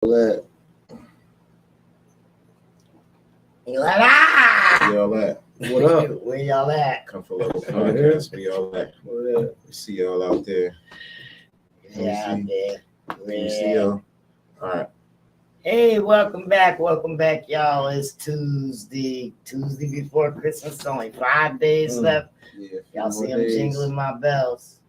Let You like, ah! y'all at? What up? Where y'all at? Come for Local Podcast. We all at. What up? We see y'all out there. Yeah, out there. We see y'all. All right. Hey, welcome back, y'all. It's Tuesday before Christmas. It's only 5 days left. Yeah, Y'all see I'm jingling my bells.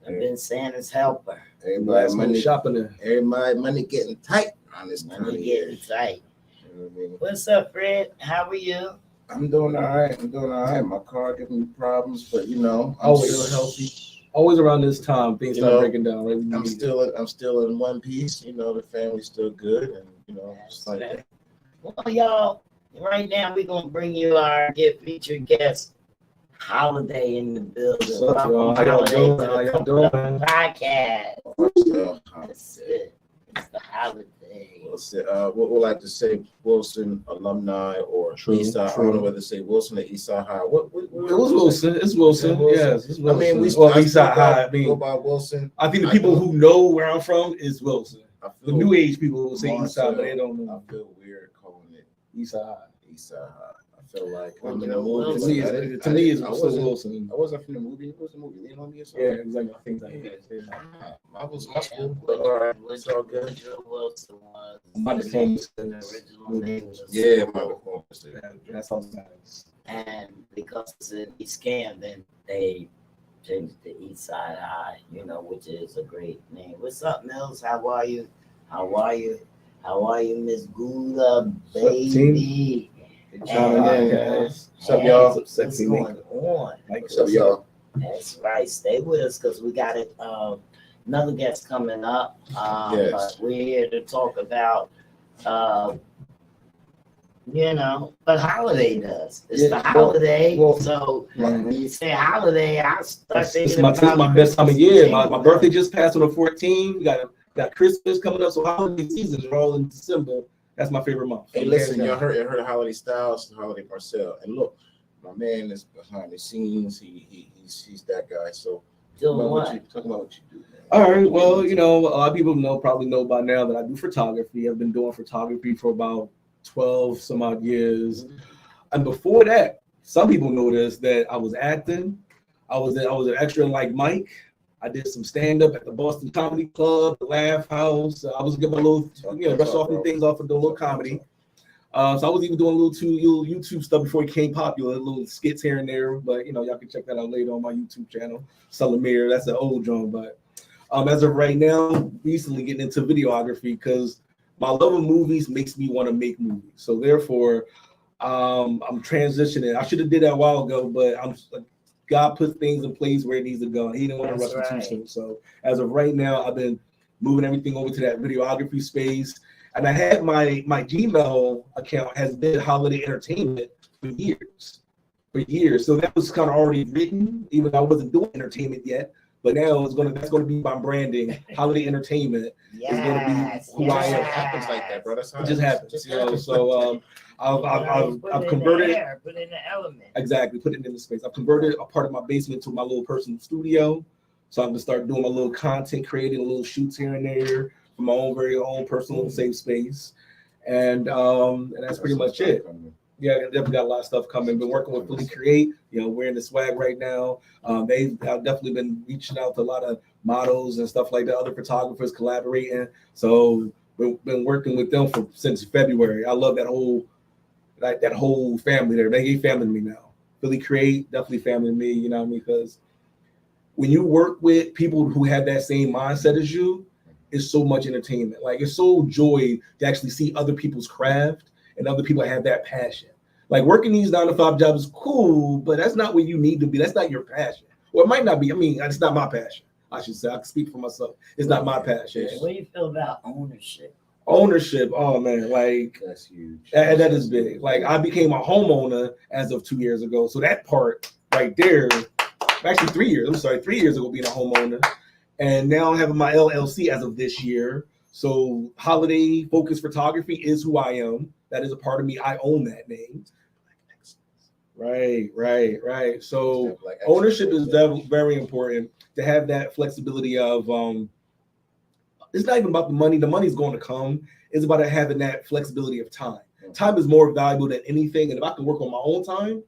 I've been Santa's helper. Everybody money shopping there. Everybody money getting tight on this time. Money getting tight. You know what I mean? What's up, Fred? How are you? I'm doing all right. My car giving me problems, but you know, I'm Always still healthy. Always around this time, things You start know, breaking down. Right? I'm still in one piece. You know, the family's still good, and you know, just like that. Well, y'all, right now we're gonna bring you our featured guest, Holiday in the building. What's up, y'all? How y'all doing? How y'all doing? Podcast. That's it. It's the holiday. What would like to say Wilson alumni or Eastside? I don't know whether to say Wilson or Eastside High. What it was Wilson. It's Wilson. Yes, it's Wilson. I mean, Eastside High. I mean, go by Wilson. I think the people who know where I'm from is Wilson. The new age people will say Eastside, but they don't know. I feel weird calling it Eastside High. Eastside High. I feel like Well, I'm in you a know, movie. To me, it's still Wilson. I wasn't from the movie. It was the movie. Lean on me or something. Yeah, exactly. I think that. I was my school, but all right, it's all good. Woodrow Wilson was My performance. the original name was Yeah, my performance. That's all that matters. and because it's an East Cam, then they changed to East Side High, which is a great name. What's up, Mills? How are you? How are you, Miss Gouda, baby? What's up, y'all? What's going on? What's up, y'all? That's right. Stay with us because we got it. Another guest coming up. Yes. But we're here to talk about, what holiday does. It's the holiday. So when you say holiday, I start thinking about my best time of year. My birthday just passed on the 14th. We got Christmas coming up, so holiday seasons are all in December. That's my favorite month. Hey, listen, y'all heard Holiday Styles, Holiday Marcel, and look, my man is behind the scenes. He's that guy. So talk about what you do. Man. All right. Well, a lot of people probably know by now that I do photography. I've been doing photography for about 12 some odd years, and before that, some people noticed that I was acting. I was an extra in Like Mike. I did some stand-up at the Boston Comedy Club, the Laugh House. I was getting a little, brush off some things off of the little comedy. So I was even doing a little YouTube stuff before it became popular, little skits here and there. But, y'all can check that out later on my YouTube channel, Salamir. That's an old drum. But as of right now, recently getting into videography because my love of movies makes me want to make movies. So therefore, I'm transitioning. I should have did that a while ago, but God puts things in place where it needs to go. He didn't want to rush it too soon. So as of right now, I've been moving everything over to that videography space. And I had my Gmail account has been Holiday Entertainment for years. So that was kind of already written, even though I wasn't doing entertainment yet. But now that's gonna be my branding. Holiday Entertainment is gonna be who I am. It happens like that, bro. That's how it just happens. So I've converted it. Put in the element. Exactly, put it in the space. I've converted a part of my basement to my little personal studio. So I'm gonna start doing my little content, creating little shoots here and there for my own very own personal safe space. And that's pretty much it. Yeah, definitely got a lot of stuff coming. Been working with Fully Create. We're in the swag right now. I've definitely been reaching out to a lot of models and stuff like that, other photographers collaborating. So we've been working with them since February. I love that whole family there. They ain't family to me now. Fully Create, definitely family to me, you know what I mean? Because when you work with people who have that same mindset as you, it's so much entertainment. Like it's so joy to actually see other people's craft and other people have that passion. Like working these 9-to-5 jobs is cool, but that's not where you need to be. That's not your passion. Or it might not be. I mean, it's not my passion. I should say. I can speak for myself. It's not my passion. What do you feel about ownership? Ownership, oh man, like that's huge. That is big. Like I became a homeowner as of 2 years ago. So that part right there, actually 3 years. I'm sorry, 3 years ago being a homeowner. And now I'm having my LLC as of this year. So Holiday Focus Photography is who I am. That is a part of me. I own that name. Right. So ownership is very important to have that flexibility of it's not even about the money. The money's going to come. It's about having that flexibility of time. Time is more valuable than anything. And if I can work on my own time,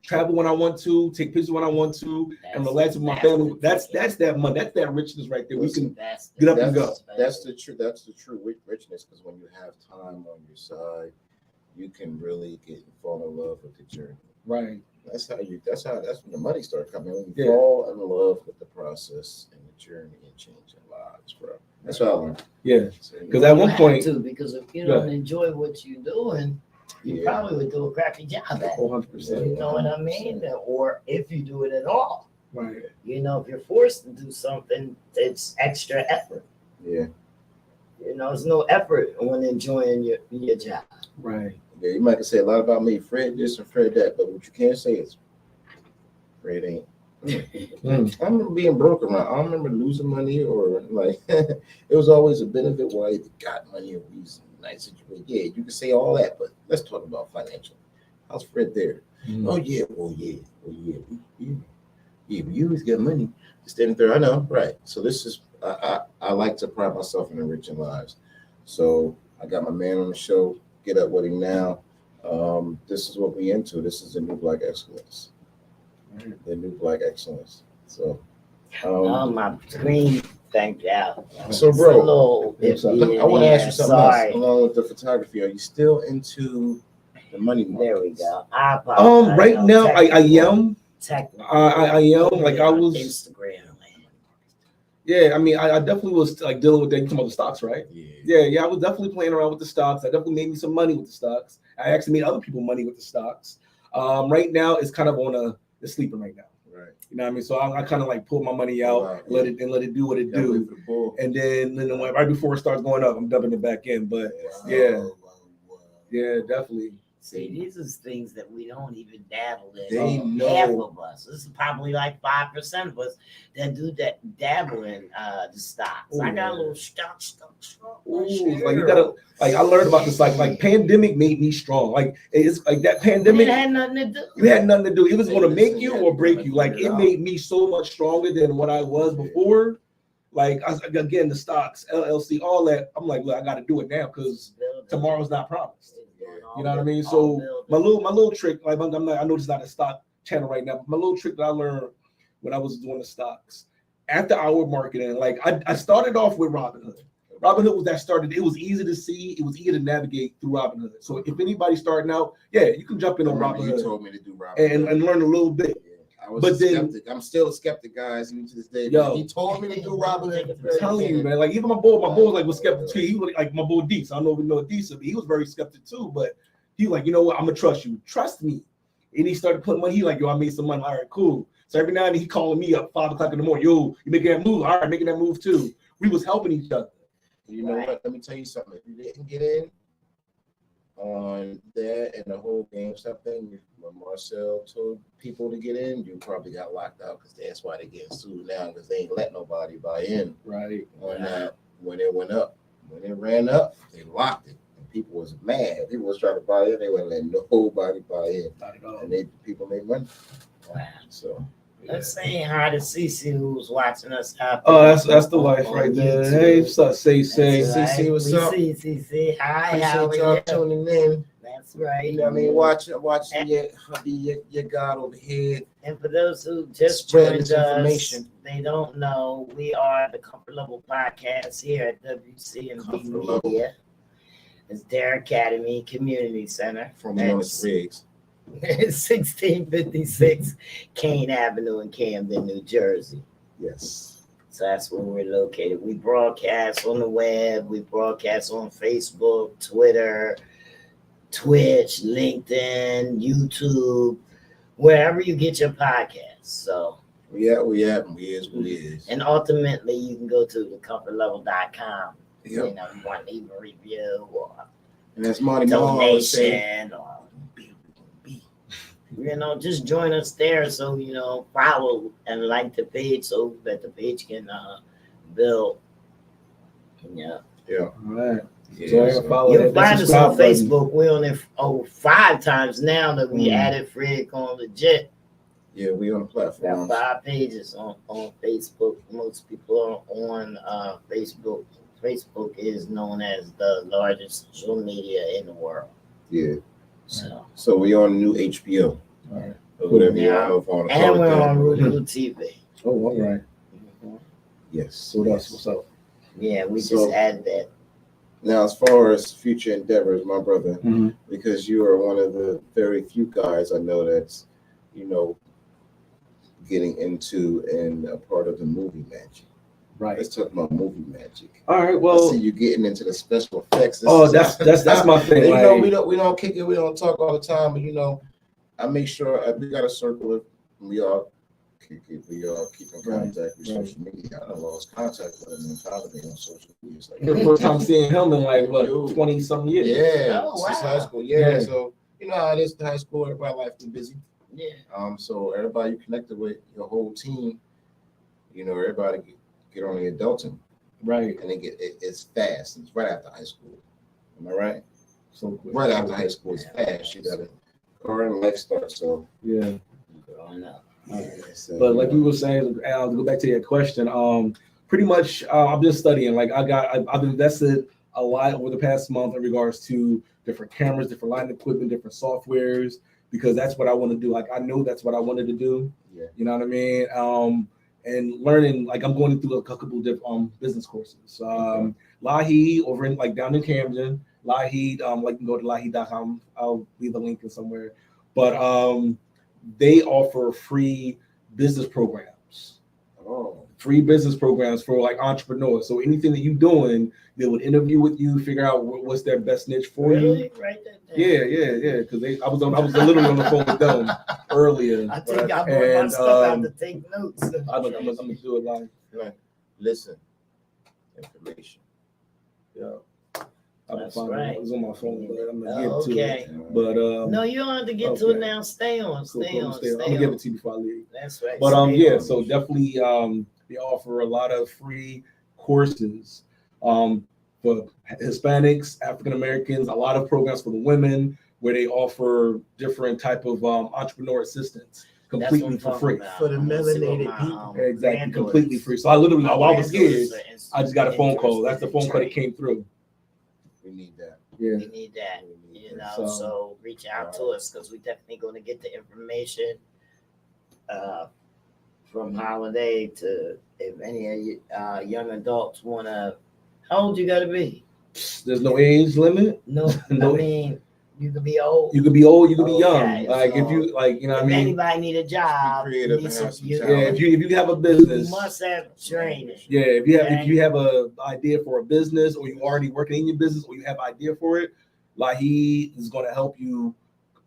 travel when I want to, take pictures when I want to, and relax with my family. That's that money. That's that richness right there. We can get up and go. That's the true richness, because when you have time on your side, you can really fall in love with the journey. Right. That's when the money starts coming. When you fall in love with the process and the journey and changing lives, bro. That's what I learned. Yeah. Because at one point, because if you don't enjoy what you're doing, you probably would do a crappy job at it. 100%. You know what I mean? Or if you do it at all. Right. You know, if you're forced to do something, it's extra effort. Yeah. You know, there's no effort when enjoying your job. Right. Yeah, you might say a lot about me, Fred this and Fred that, but what you can't say is Fred ain't. I remember being broke around. I don't remember losing money or like it was always a benefit why you got money or reason. Nice situation. Yeah, you can say all that, but let's talk about financial. How's Fred there? Oh yeah, yeah. You always get money. Standing there, I know, right? So this is I like to pride myself in enriching lives. So I got my man on the show. Get up with him now. This is what we into. This is the new Black Excellence. The new Black Excellence. So my screen thanked out. So bro, I want to ask you something else along with the photography. Are you still into the money markets? There we go. I apologize. Right now I am. I am like I was Instagram. Yeah, I mean, I definitely was like dealing with that. You talking about the stocks, right? Yeah. I was definitely playing around with the stocks. I definitely made me some money with the stocks. I actually made other people money with the stocks. Right now, it's kind of it's sleeping right now. Right. You know what I mean? So I kind of like pull my money out, let it do what it do, and then right before it starts going up, I'm dumping it back in. But yeah, definitely. See, these are things that we don't even dabble in. They know. Half of us. This is probably like 5% of us that do that dabble in the stocks. I got a little stock. Like you gotta I learned about this like pandemic made me strong. Like it's like that pandemic. It had nothing to do. It had nothing to do. It was going to make you or break you. Like it made me so much stronger than what I was before. Like again, the stocks, LLC, all that. I'm like, look, I got to do it now because tomorrow's not promised. You know what I mean? So my little trick, like I know this is not a stock channel right now, but my little trick that I learned when I was doing the stocks after hour marketing, like I started off with Robinhood. Robinhood was that started. It was easy to see. It was easy to navigate through Robinhood. So if anybody's starting out, you can jump in on Robinhood. You told me to do Robinhood and learn a little bit. But then I'm still a skeptic, guys, even to this day. He told me to do Robinhood. I'm telling you, man. Like even my boy like was skeptic too. He was like my boy Deese. I don't know if you know Deese, but he was very skeptic too. But he like, you know what? I'm gonna trust you. Trust me. And he started putting money. He like, yo, I made some money. All right, cool. So every now and then he calling me up 5 o'clock in the morning. Yo, you making that move? All right, making that move too. We was helping each other. You know what? Let me tell you something. If you didn't get in on that and the whole GameStop thing, when Marcel told people to get in, you probably got locked out because that's why they're getting sued now because they ain't let nobody buy in. Right. When it went up, when it ran up, they locked it. And people was mad. People was trying to buy in. They wouldn't let nobody buy in. Not at all. And people made money. Wow. So. Let's say hi to Cece who's watching us out. Oh, that's the wife right there. Hey, what's up, say. Cece, what's up? Cece, hi, how are you? Tuning in. That's right. You know what I mean? Watching your God over here. And for those who just joined us, they don't know, we are the Comfort Level Podcast here at WCMB Media. It's Dare Academy Community Center. From Honest Riggs. 1656 Kane Avenue in Camden, New Jersey. Yes. So that's where we're located. We broadcast on the web. We broadcast on Facebook, Twitter, Twitch, LinkedIn, YouTube, wherever you get your podcasts. So we is. And ultimately, you can go to thecomfortlevel.com. Yep. You know, you want to leave a review or and that's Monty donation or just join us there. So follow and like the page so that the page can build. Yeah. All right. Yeah, so you'll find us on Facebook. We're on there 5 times now that we added Fred Going Legit. Yeah, we on the Got platform. 5 pages on Facebook. Most people are on Facebook. Facebook is known as the largest social media in the world. Yeah. So we on new HBO. All right. Or whatever Yeah. y'all want to and call it. we're that. on Roku TV. Oh, all right. Yes. So what else? What's up? Yeah, we So- just added that. Now, as far as future endeavors, my brother, Mm-hmm. because you are one of the very few guys I know that's, getting into and a part of the movie magic. Right. Let's talk about movie magic. All right. I Well. see you getting into the special effects. That's my thing. You know, like- we don't kick it, we don't talk all the time, but I make sure we got a circle of we all keep in contact with social media. I done lost contact with him entirely on social media. It's like, the first time seeing him in like what Dude. 20-some years. yeah, Oh, since wow. high school. Yeah, Yeah. so you know how it is in high school, everybody life is busy. Yeah. So everybody you connected with, your whole team, everybody get on the adulting, Right. and it's fast. It's right after high school. Am I right? So quick. Right after high school, it's fast. You got a car and life start. So Yeah. Growing up. so, But like you were saying, Al, to go back to your question, pretty much I've been studying. Like I've invested a lot over the past month in regards to different cameras, different line equipment, different softwares, because that's what I want to do. Like I know that's what I wanted to do. Yeah. You know what I mean? And learning, like I'm going through a couple of different business courses. Lahee over in down in Camden, Lahee, like you can go to lahee.com. I'll leave the link in somewhere. But they offer free business programs. Free business programs for like entrepreneurs. So anything that you're doing, they would interview with you, figure out what's their best niche for you. Really? Write that down. Yeah. Because I was literally on the phone with them earlier. I think I brought my And, stuff out to take notes. I'm gonna do it live. Listen, information. Yeah. I've been That's finding right. it was on my phone, but I'm gonna Oh, get to okay. it. But No, you don't have to get to it okay. now. Stay on. cool, Stay cool, on. stay on. Stay I'm gonna give on. it to you before I leave. That's right. But stay yeah, on. so definitely they offer a lot of free courses for Hispanics, African Americans, a lot of programs for the women where they offer different type of entrepreneur assistance That's what completely I'm for talking free. about. For the I'm gonna see what melanated my, people. Exactly, granddaughters- completely free. So I literally, my while I was here, granddaughters are I just got a phone call. That's the interested in phone call that training. came through. We need that. Yeah. We need that, So- so reach out to us because we definitely going to get the information from Holiday to if any of you young adults want to. How old you got to be? There's no age limit. No, No. I mean you could be old. You could be old, you could be Okay, young. Like if so you you know what I if mean? anybody need a job, Be creative you and need have some you, talent. Yeah, if you have a you business. must have training. Yeah, if you Okay. have a idea for a business, or you already working in your business, or you have idea for it, he is going to help you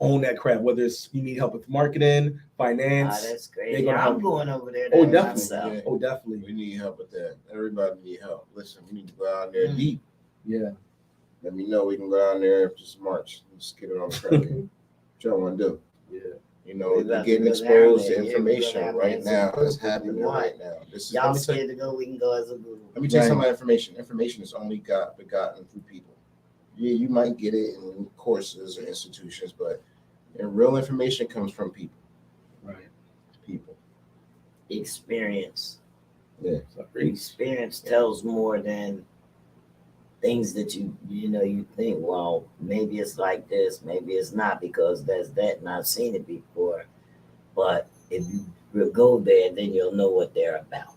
own that crap. Whether it's you need help with marketing, finance. That's They great. gonna I'm help you. going over there. Oh, to definitely. myself. Yeah. Oh, definitely. We need help with that. Everybody need help. Listen, we need to go out there deep. Yeah. Let me know we can go down there and just march. Just get it on the track. What y'all want to do? Yeah. You know, We about to getting go exposed down to there. Yeah, information we're gonna right have now. some It's group if we happening want. right now. This is Y'all let me tell you- scared to go? We can go as a group. Let me tell you Right. some of my information. Information is only begotten through people. Yeah, you might get it in courses or institutions, but real information comes from people. Right. People. Experience. Yeah. Experience tells more than things that you think. Well, maybe it's like this, maybe it's not because there's that, and I've seen it before. But if you will go there, then you'll know what they're about.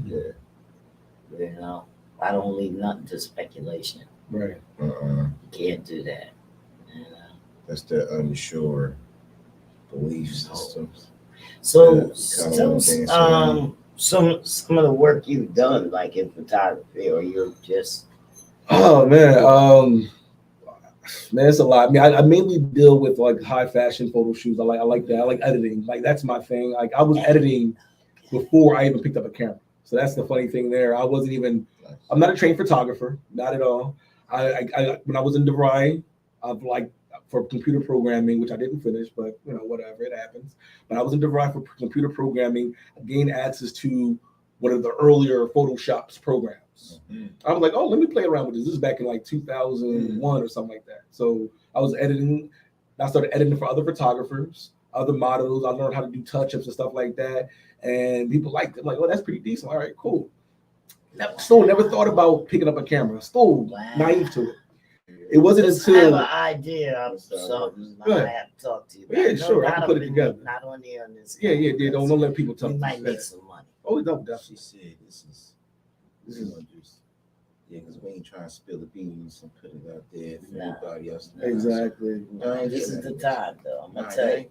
Yeah. I don't leave nothing to speculation. Right. You can't do that. That's the unsure belief systems. So, Yeah, kinda some of the work you've done, like in photography, or you're just Oh man, man, it's a lot. I mean, I mainly deal with like high fashion photo shoots. I like that. I like editing. Like that's my thing. Like I was editing before I even picked up a camera. So that's the funny thing there. I wasn't even. I'm not a trained photographer, not at all. I when I was in DeVry, I've like for computer programming, which I didn't finish, but whatever, it happens. But I was in DeVry for computer programming. I gained access to one of the earlier Photoshop's programs. I was like, oh, let me play around with this. This is back in like 2001 or something like that. So I was editing. I started editing for other photographers. other models. I learned how to do touch-ups and stuff like that. And people liked it. I'm like, oh, that's pretty decent. All right, cool. Still never thought about picking up a camera. Still naive to it. It wasn't I have until an idea of something Go I ahead. have to talk to you about. Yeah, sure, I can not put up it in- together. Not on here on this. yeah, don't let people talk. We to might you. make some money. Oh, no, She definitely. said this is just because we ain't trying to spill the beans and put it out there for Nah. everybody else. to know. Exactly. So, I ain't This is getting the that. time, though. I'm Nah, gonna tell that you. ain't-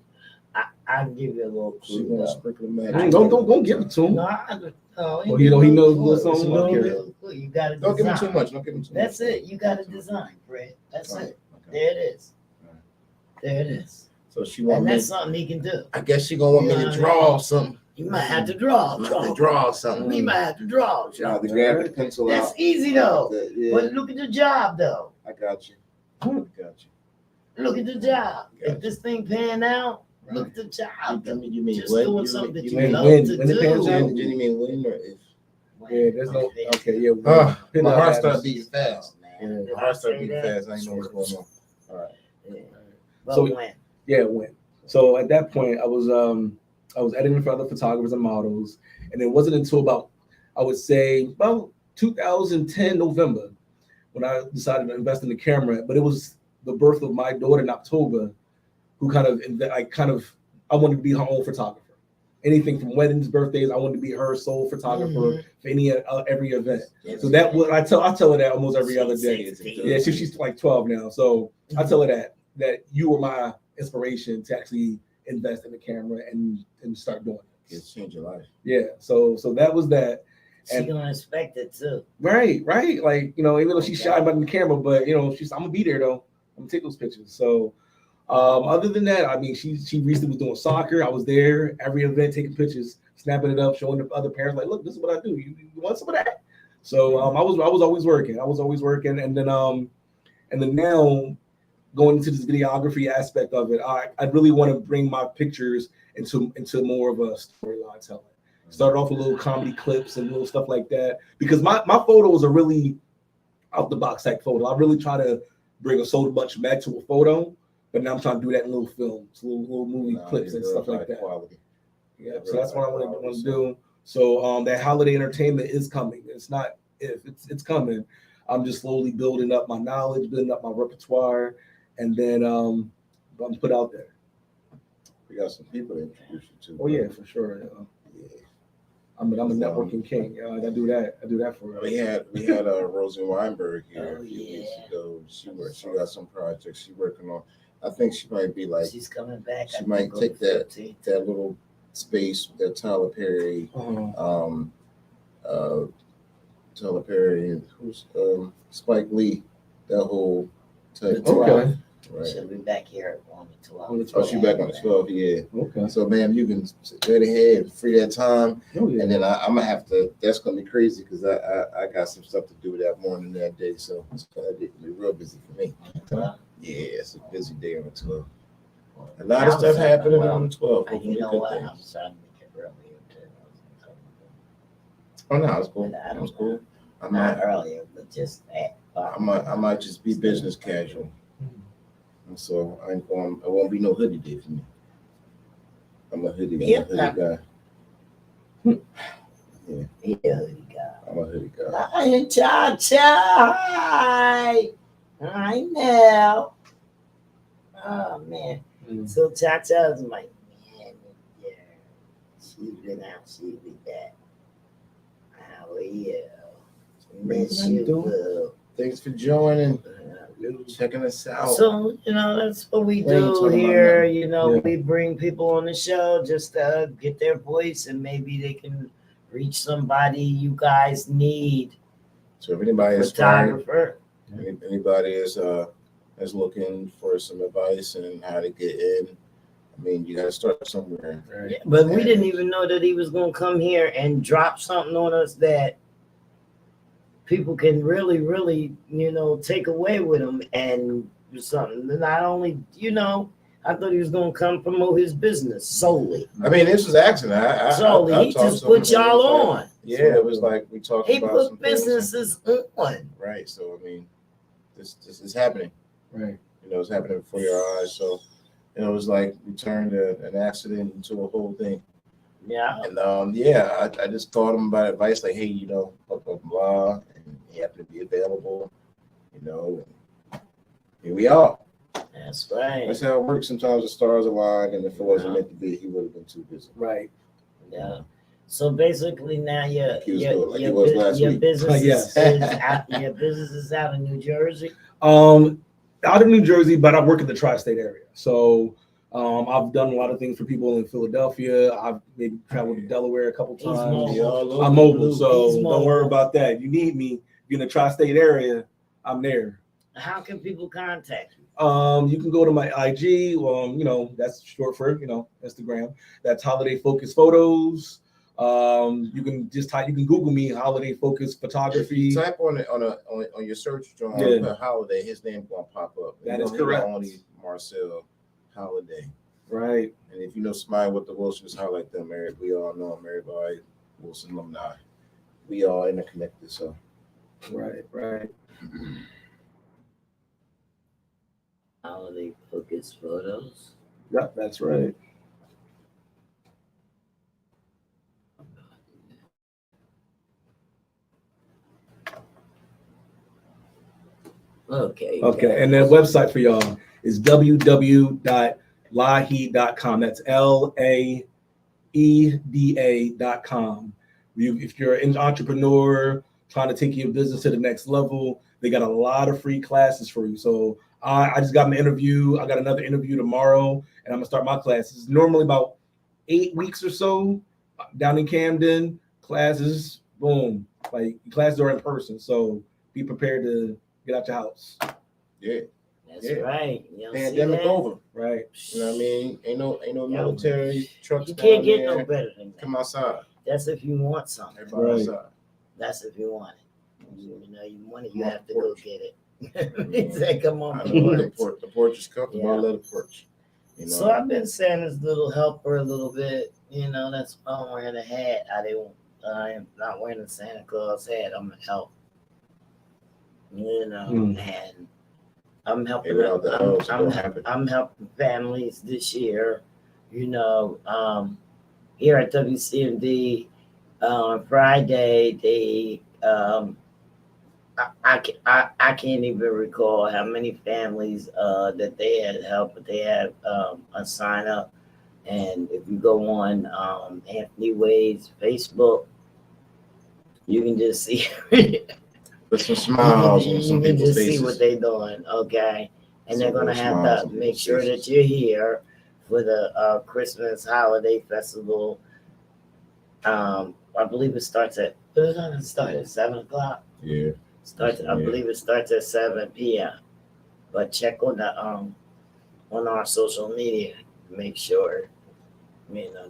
I'll give you a little She clue. gonna Though. sprinkle the magic. Don't give it to him. No, I don't. No, Oh, he knows a little It's something? little Okay. clue. You got to Don't give him too design. much. Don't give him too That's much. it. You got to design, Fred. That's All right, it. okay. There it is. Alright. There it is. So she want And me. that's something he can do. I guess she gonna want me You know to what I draw something. You might have to draw. I'm gonna have to draw something. You might have to draw. She have to grab the pencil That's out. easy though. Yeah, But look at the job though. I got you. I got you. Look at the job. Gotcha. If this thing pan out, look at the You job. mean, you mean Just what? doing You something mean- that you you mean love when- to when it pans do. out? Did you mean when or if? Yeah, there's no. Okay, yeah. My Pin up heart that. started beating fast. Man, My heart started beating fast. I ain't know what's going on. All right. Yeah. But So- when? Yeah, it went. So at that point, I was editing for other photographers and models, and it wasn't until about, I would say, about 2010 November when I decided to invest in the camera. But it was the birth of my daughter in October, who I wanted to be her own photographer. Anything from weddings, birthdays, I wanted to be her sole photographer for every event. So that what I tell her that almost every other day. Yeah, she's like 12 now. So I tell her that you were my inspiration to actually invest in the camera and start doing it. It's changed your life. Yeah. So that was that. She gonna expect it too. Right. Like, even though she's shy about the camera, but I'm gonna be there though. I'm gonna take those pictures. So other than that, I mean, she recently was doing soccer. I was there every event, taking pictures, snapping it up, showing the other parents, like, look, this is what I do. You want some of that? So I was always working. And then now going into this videography aspect of it, I really want to bring my pictures into more of a storyline telling. Started off with little comedy clips and little stuff like that, because my photos are really out the box type photo. I really try to bring so much back to a photo, but now I'm trying to do that in little films, little movie clips and stuff like that. Quality. Yeah, so that's what I want to do. So that holiday entertainment is coming. It's not if it's coming. I'm just slowly building up my knowledge, building up my repertoire, and then I'm put out there. We got some people to introduce you to. Oh yeah, for sure. Yeah. I'm a networking king. I do that for. We had Rosie Weinberg here Oh, a few weeks yeah. ago. She got some projects she's working on. I think she might be like She's coming back. she I might think, on take the that 15th. that little space that Tyler Perry, Tyler Perry, who's Spike Lee, that whole type. The 12. Okay. Right. She'll be back here on the 12th. On the Oh, she back on the 12th, yeah. Okay. So, ma'am, you can go ahead, free that time, Oh yeah. and then I'm gonna have to. That's gonna be crazy because I got some stuff to do that morning that day, so it's gonna be real busy for me. Yeah, it's a busy day on the 12th. A lot of stuff happening on the 12th. And you Hopefully know good what? things. I'm trying to make it earlier too. Oh no, it's cool. I don't It's cool. I Not might, earlier, but just at. I might just be business casual. And so I won't be no hoodie day for me. I'm a hoodie Yeah. guy. Yeah, you got. I'm a hoodie guy. Hi, Cha-Cha. Hi now. Oh, man. Mm. So Cha-Cha's my man. Yeah. She's been out. She'll be back. How are you? Miss How you you, doing? boo. Thanks for joining, checking us out. So, that's what we We ain't do talking about here. nothing. Yeah. We bring people on the show just to get their voice and maybe they can reach somebody you guys need. So if anybody is aspiring, Photographer. anybody is looking for some advice and how to get in, I mean, you got to start somewhere. Right. Yeah, but we didn't even know that he was going to come here and drop something on us that people can really, really, take away with him and do something. Not only, I thought he was going to come promote his business solely. I mean, this was accident. Solely. I He talked just to him put y'all and it was like- on. Yeah, it was like we talked He about some put things. businesses on. Right. So I mean, this is happening. Right. It's happening before your eyes. So And it was like we turned an accident into a whole thing. Yeah. And yeah, I just called him about advice, like, hey, blah blah blah, and you have to be available, here we are. That's right. That's how it works. Sometimes the stars align, and if it wasn't meant to be, he would have been too busy. Right. Yeah. So basically, now your week. business Yes. is out, your business is out in New Jersey. Out of New Jersey, but I work in the tri-state area. So I've done a lot of things for people in Philadelphia. I've maybe traveled to Delaware a couple He's times. mobile. I'm mobile, so He's don't mobile. worry about that. You need me. If you're in the tri-state area, I'm there. How can people contact you? You can go to my IG. That's short for Instagram. That's Holiday Focus Photos. You can Google me Holiday Focus If Photography. you type on it on your search jar, put Holiday, his name gonna pop up. That is correct. Only Marcel Holiday. Right. And if you know somebody with the Wilson, just highlight them. We all know them. Everybody Wilson alumni. We all interconnected. So Right. Holiday Focus Photos. Yep, that's right. Okay. Okay, and the website for y'all is www.laheed.com. That's LAEDA.com. If you're an entrepreneur trying to take your business to the next level, they got a lot of free classes for you. So I just got my interview. I got another interview tomorrow, and I'm gonna start my classes. Normally about 8 weeks or so down in Camden. Classes, boom, like classes are in person. So be prepared to get out your house. yeah, That's right. You don't see pandemic that? over. Right. You know what I mean? Ain't no military trucks. You can't down get there. no better than that. Come outside. That's if you want something. Everybody Right. outside. That's if you want it. You want it, you Come have off to the go porch. get it. He said, "Come on, I know the porch." porch is comfortable. I Yeah. love the porch. So I've been Santa's little helper a little bit. That's why I'm wearing a hat. I am not wearing a Santa Claus hat. I'm a help. And I'm helping. Hey, without the elves, it don't happen. I'm helping families this year. Here at WCMD on Friday, they I can't even recall how many families that they had helped, but they had a sign up. And if you go on Anthony Wade's Facebook, you can just see. Put some smiles on some you can people's just see faces. what they're doing, okay? And they're Some gonna real have smiles to on make people's sure faces. that you're here for the Christmas holiday festival. I believe it starts at 7:00. Yeah. I believe it starts at 7 p.m. But check on the on our social media to make sure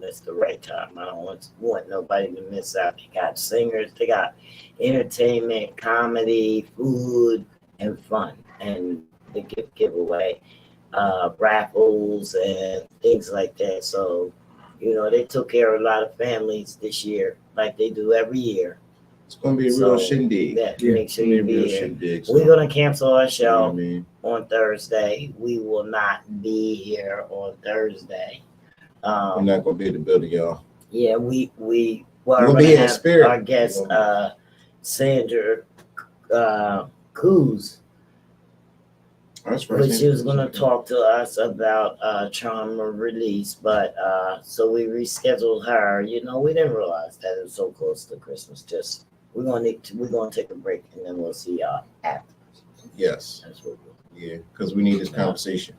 that's the right time. I don't want nobody to miss out. They got singers, they got entertainment, comedy, food, and fun, and the giveaway, raffles and things like that. So they took care of a lot of families this year, like they do every year. It's gonna be a real shindig. Make sure It's gonna you be a be real here. shindig. We're gonna cancel our You know what I show mean? on Thursday. We will not be here on Thursday. We're not gonna be in the building, y'all. Yeah, we We're gonna gonna be here in have spirit. our guest Sandra Coos, That's right. which she was gonna talk to us about trauma release, but so we rescheduled her. We didn't realize that it was so close to Christmas. We're gonna take a break and then we'll see y'all after. Yes. That's what Yeah, because we need this conversation.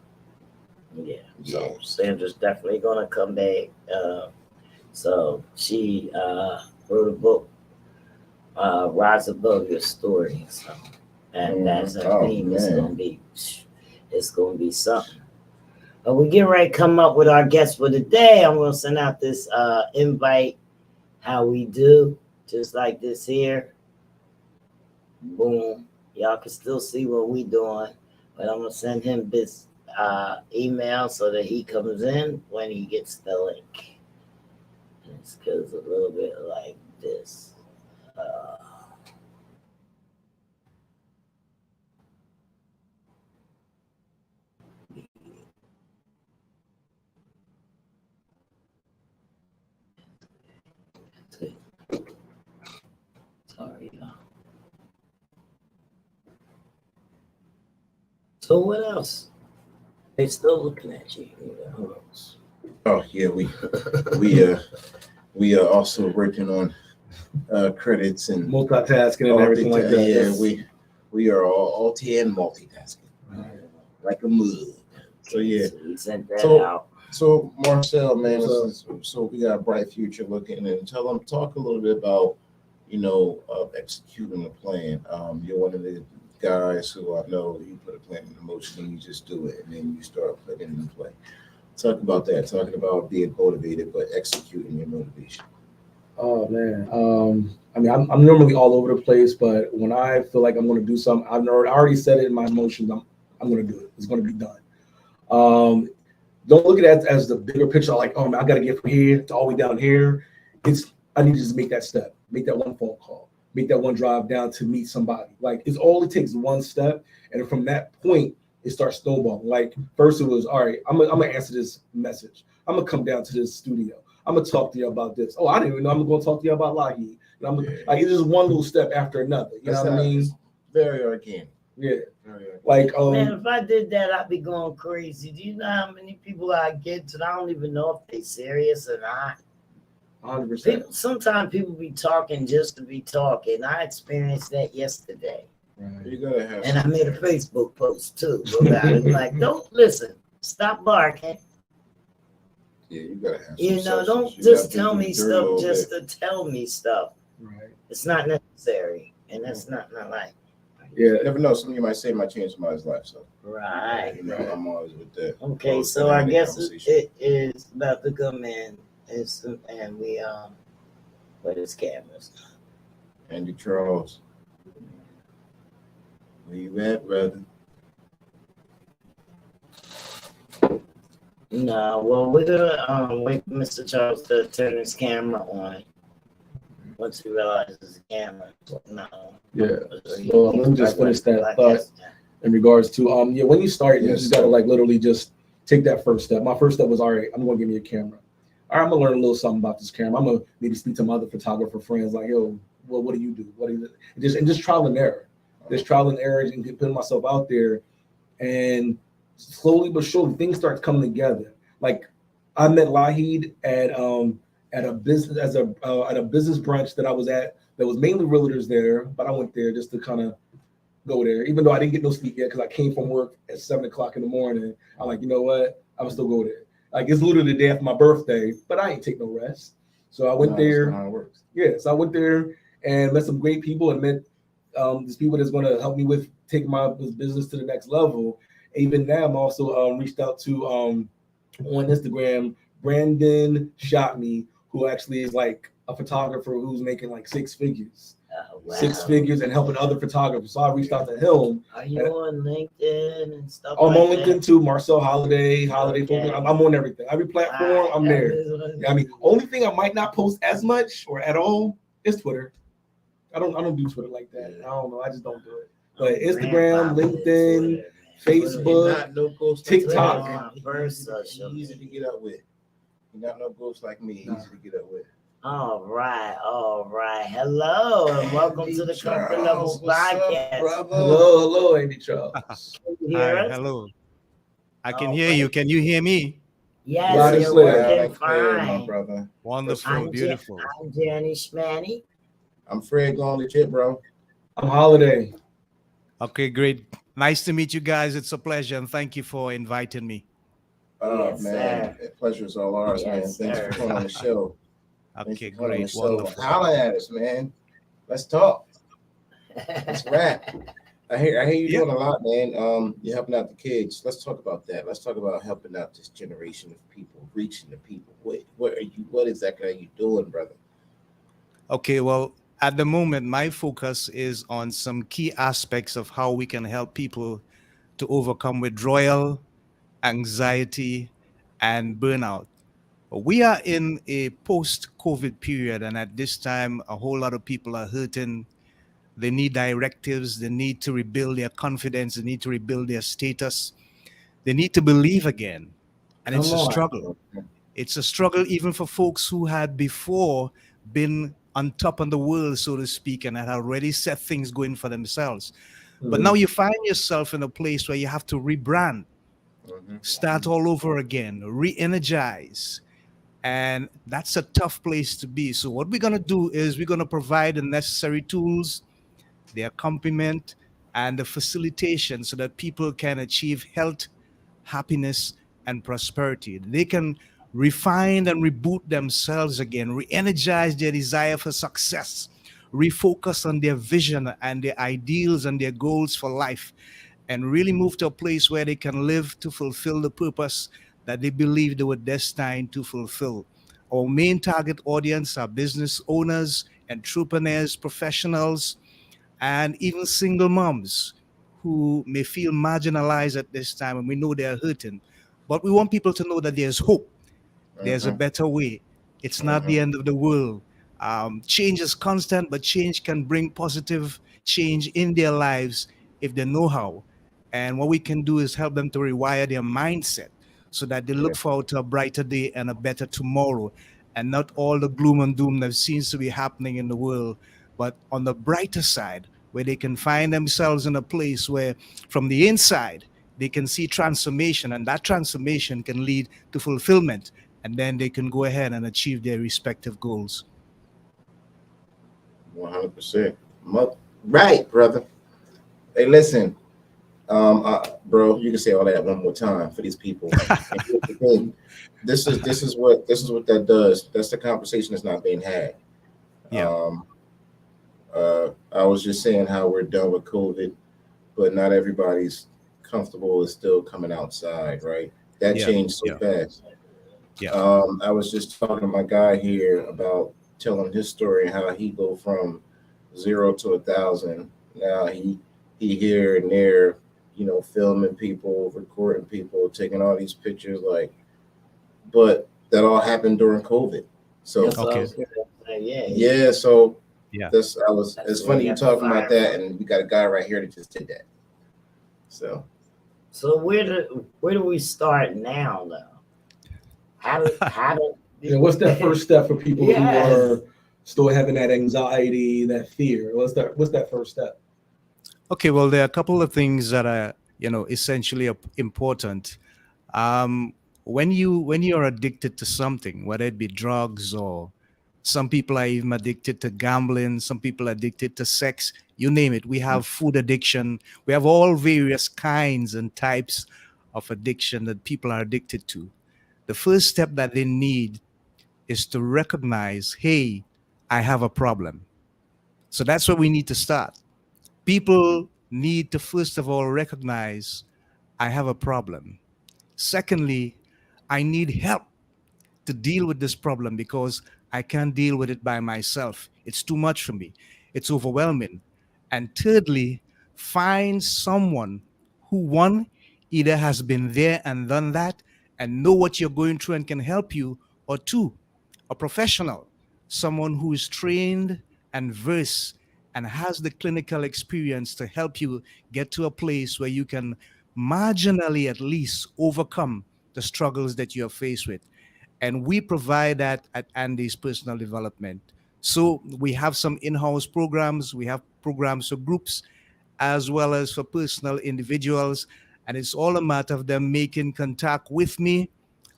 Yeah, so Sandra's definitely gonna come back. So she wrote a book, Rise Above Your Story. So, and that's her theme. It's gonna be something. But we get ready to come up with our guest for the day. I'm gonna send out this invite. How we do, just like this here. Boom. Y'all can still see what we doing, but I'm gonna send him this email so that he comes in when he gets the link. And it's goes a little bit like this. So what else? They still looking at you. Who else? Oh yeah, we are also working on credits and Multitasking and everything like that. Yeah, Yes. we are all TN multitasking like a mug. So yeah. So we sent that So- out. So Marcel, man, What's so we got a bright future looking, and talk a little bit about, executing a plan. You're one of the guys who I know you put a plan in motion and you just do it, and then you start putting it in play. Talk about that. Talking about being motivated, but executing your motivation. Oh man. I mean, I'm normally all over the place, but when I feel like I'm going to do something, I already said it in my emotions. I'm going to do it. It's going to be done. Don't look at it as the bigger picture. Like, oh man, I got to get from here to all the way down here. I need to just make that step, make that one phone call, make that one drive down to meet somebody. Like, it's all it takes, one step, and from that point, it starts snowballing. Like, first it was, all right, I'm gonna answer this message. I'm gonna come down to this studio. I'm gonna talk to you about this. Oh, I didn't even know I'm gonna talk to you about Lahi. Like, it's just one little step after another. You know what I mean? Very organic. Yeah. Very organic. Like, Man, if I did that, I'd be going crazy. Do you know how many people I get to? I don't even know if they serious or not. 100%. Sometimes people be talking just to be talking. I experienced that yesterday. Right. You gotta have. And I made a Facebook post too about it. Like, don't listen. Stop barking. Yeah, you gotta have. You some know, substance. don't You just have to tell do me dirt a stuff little just bit. to tell me stuff. Right. It's not necessary. And that's not like, Yeah. You never know. Something you might say might change somebody's life. So right. you know, I'm always with that. Okay, Always so gonna I have that guess conversation. it is about to come in. And we, what is cameras? Andy Charles, where you at, brother? No, well, we're gonna wait for Mr. Charles to turn his camera on. Once he realizes the camera, no. Yeah. So let me just finish that thought in regards to yeah, when you start, you Yes. just gotta like literally just take that first step. My first step was, all right, I'm gonna give me a camera. All right, I'm gonna learn a little something about this camera. I'm gonna maybe speak to my other photographer friends, like, yo, well, what do you do? What is it? And just trial and error. Just trial and error and putting myself out there, and slowly but surely things start coming together. Like, I met Lahid at a business at a business brunch that I was at. There was mainly realtors there, but I went there just to kind of go there, even though I didn't get no sleep yet because I came from work at 7:00 in the morning. I'm like, you know what? I would still go there. Like, it's literally the day after my birthday, but I ain't take no rest. So I went No, that's there. not how it works. Yeah, so I went there and met some great people and met these people that's going to help me with taking my business to the next level. Even now, I'm also reached out to on Instagram, Brandon Shot Me, who actually is like a photographer who's making like six figures and helping other photographers. So I reached out to him. Are you on LinkedIn and stuff? I'm like on LinkedIn that? too, Marcel Holiday, Okay. I'm on everything. Every platform, I'm there. I mean, only thing I might not post as much or at all is Twitter. I don't do Twitter like that. I don't know. I just don't do it. But Instagram, LinkedIn, Facebook, Not no ghost TikTok. Like me. First, Easy to get up with. You got no ghosts like me. Easy to get up with. All right. Hello, and welcome to the Comfort Levels Podcast. Hello, Andy Charles. You hear Hi, us? hello. I can Oh, hear you. great. Can you hear me? Yes, Loud and you're clear. Loud working and clear, my fine. brother. Wonderful, I'm beautiful. I'm Jenny Schmanny. I'm Fred going legit, bro. I'm Holiday. Okay, great. Nice to meet you guys. It's a pleasure, and thank you for inviting me. Oh Yes, man, the pleasure's all ours, Yes, man. Thanks sir. for coming on the show. Thanks Okay, for coming on great. the show. Wonderful. Holla at us, man. Let's talk. Let's rap. I hear you Yeah. doing a lot, man. You're helping out the kids. Let's talk about that. Let's talk about helping out this generation of people, reaching the people. What exactly are you doing, brother? Okay, well, at the moment, my focus is on some key aspects of how we can help people to overcome withdrawal, anxiety, and burnout. We are in a post-COVID period, and at this time, a whole lot of people are hurting. They need directives. They need to rebuild their confidence. They need to rebuild their status. They need to believe again. And it's Come a on. struggle. It's a struggle even for folks who had before been on top of the world, so to speak, and had already set things going for themselves. But now you find yourself in a place where you have to rebrand, start all over again, re-energize. And that's a tough place to be. So what we're going to do is we're going to provide the necessary tools, the accompaniment, and the facilitation so that people can achieve health, happiness, and prosperity. They can refine and reboot themselves again, re-energize their desire for success, refocus on their vision and their ideals and their goals for life, and really move to a place where they can live to fulfill the purpose that they believe they were destined to fulfill. Our main target audience are business owners, entrepreneurs, professionals, and even single moms who may feel marginalized at this time, and we know they're hurting. But we want people to know that there's hope. There's a better way. It's not the end of the world. Change is constant, but change can bring positive change in their lives if they know how. And what we can do is help them to rewire their mindset so that they look forward to a brighter day and a better tomorrow, and not all the gloom and doom that seems to be happening in the world, but on the brighter side, where they can find themselves in a place where from the inside, they can see transformation, and that transformation can lead to fulfillment, and then they can go ahead and achieve their respective goals. 100%. Right, brother. Hey, listen, bro, you can say all that one more time for these people. This is what that does. That's the conversation that's not being had. Yeah. I was just saying how we're done with COVID, but not everybody's comfortable with still coming outside, right? That changed so fast. Yeah. I was just talking to my guy here about telling his story, how he go from 0 to 1,000. Now he here and there, filming people, recording people, taking all these pictures, but that all happened during COVID. So so it's funny you talking about that, and we got a guy right here that just did that. So where do we start now though? How do what's that first step for people who are still having that anxiety, that fear? What's that first step? Okay, well, there are a couple of things that are, essentially important. When you're addicted to something, whether it be drugs, or some people are even addicted to gambling, some people are addicted to sex, you name it. We have food addiction. We have all various kinds and types of addiction that people are addicted to. The first step that they need is to recognize, hey, I have a problem. So that's where we need to start. People need to, first of all, recognize I have a problem. Secondly, I need help to deal with this problem because I can't deal with it by myself. It's too much for me. It's overwhelming. And thirdly, find someone who, one, either has been there and done that and know what you're going through and can help you, or two, a professional, someone who is trained and versed and has the clinical experience to help you get to a place where you can marginally at least overcome the struggles that you're faced with. And we provide that at Andy's Personal Development. So we have some in-house programs. We have programs for groups as well as for personal individuals. And it's all a matter of them making contact with me,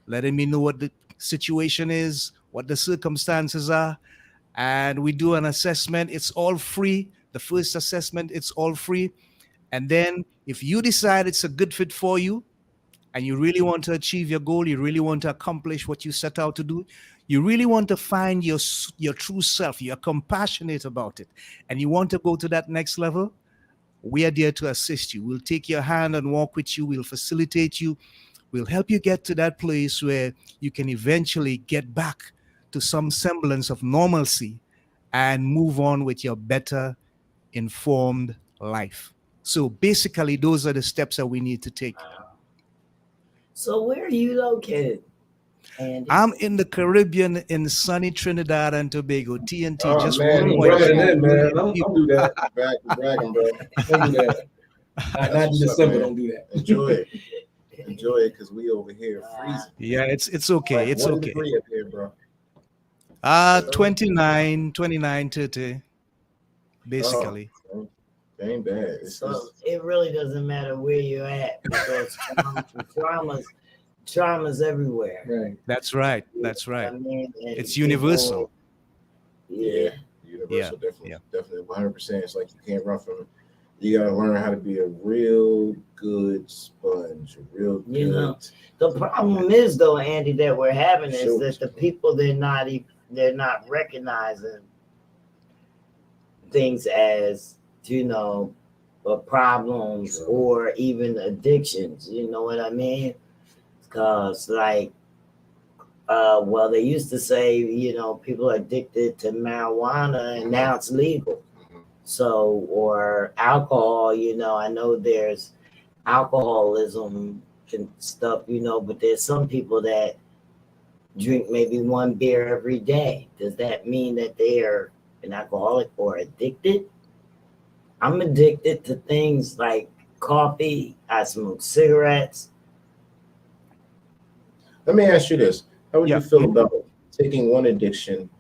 letting me know what the situation is, what the circumstances are. And we do an assessment. It's all free. The first assessment, it's all free. And then if you decide it's a good fit for you, and you really want to achieve your goal, you really want to accomplish what you set out to do, you really want to find your true self, you're compassionate about it, and you want to go to that next level, we are there to assist you. We'll take your hand and walk with you. We'll facilitate you. We'll help you get to that place where you can eventually get back to some semblance of normalcy and move on with your better informed life. So basically, those are the steps that we need to take. So where are you located, Andy? I'm in the Caribbean, in sunny Trinidad and Tobago. TNT, Oh, just man, one brother, man. Don't do that. Bragging, bro. Don't do that. Not in December. Don't do that. Enjoy it, because we over here freezing. Yeah, it's okay. It's What okay. degree up here, bro? 29, 30, basically. Oh, It ain't bad. It's So just, it really doesn't matter where you're at because trauma's everywhere. Right. That's right. That's right. I mean, and It's people- universal. Yeah. universal, definitely, yeah. definitely, 100%. It's like you can't run from it. You gotta learn how to be a real good sponge, a real good. You know, the problem is though, Andy, that we're having is Sure. that the people they're not recognizing things as problems Sure. or even addictions. You know what I mean? Because they used to say people are addicted to marijuana and now it's legal. Mhm. So, or alcohol, I know there's alcoholism and stuff, but there's some people that drink maybe one beer every day. Does that mean that they are an alcoholic or addicted? I'm addicted to things like coffee. I smoke cigarettes. Let me ask you this: how would Yeah. you feel about taking one addiction?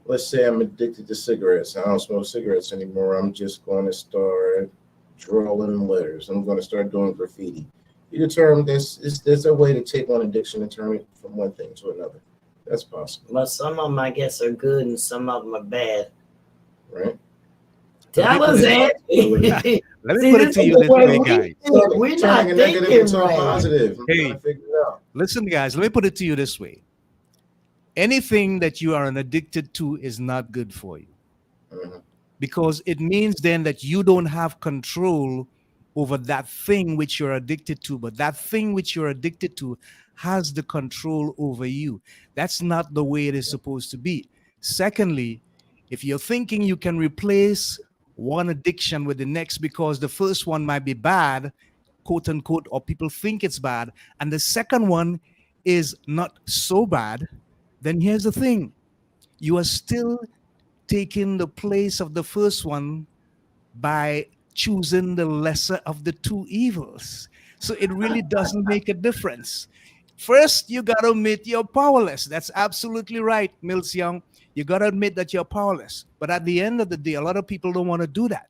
Let's say I'm addicted to cigarettes. I don't smoke cigarettes anymore. I'm just going to start drawing letters. I'm going to start doing graffiti. You determine there's a way to take one addiction and turn it from one thing to another. That's possible, But some of them, I guess, are good and some of them are bad. right? Tell us, Andy. Let me See, put it this to is you the this way way, we guys. think. We're not Turning a negative thinking into a right. positive. I'm Hey. trying to figure it out. Listen, guys, let me put it to you this way. Anything that you are addicted to is not good for you Mhm. because it means then that you don't have control over that thing which you're addicted to, but that thing which you're addicted to has the control over you. That's not the way it is supposed to be. Secondly, if you're thinking you can replace one addiction with the next because the first one might be bad, quote unquote, or people think it's bad, and the second one is not so bad, then here's the thing. You are still taking the place of the first one by choosing the lesser of the two evils. So it really doesn't make a difference. First, you got to admit you're powerless. That's absolutely right, Mills Young. You got to admit that you're powerless. But at the end of the day, a lot of people don't want to do that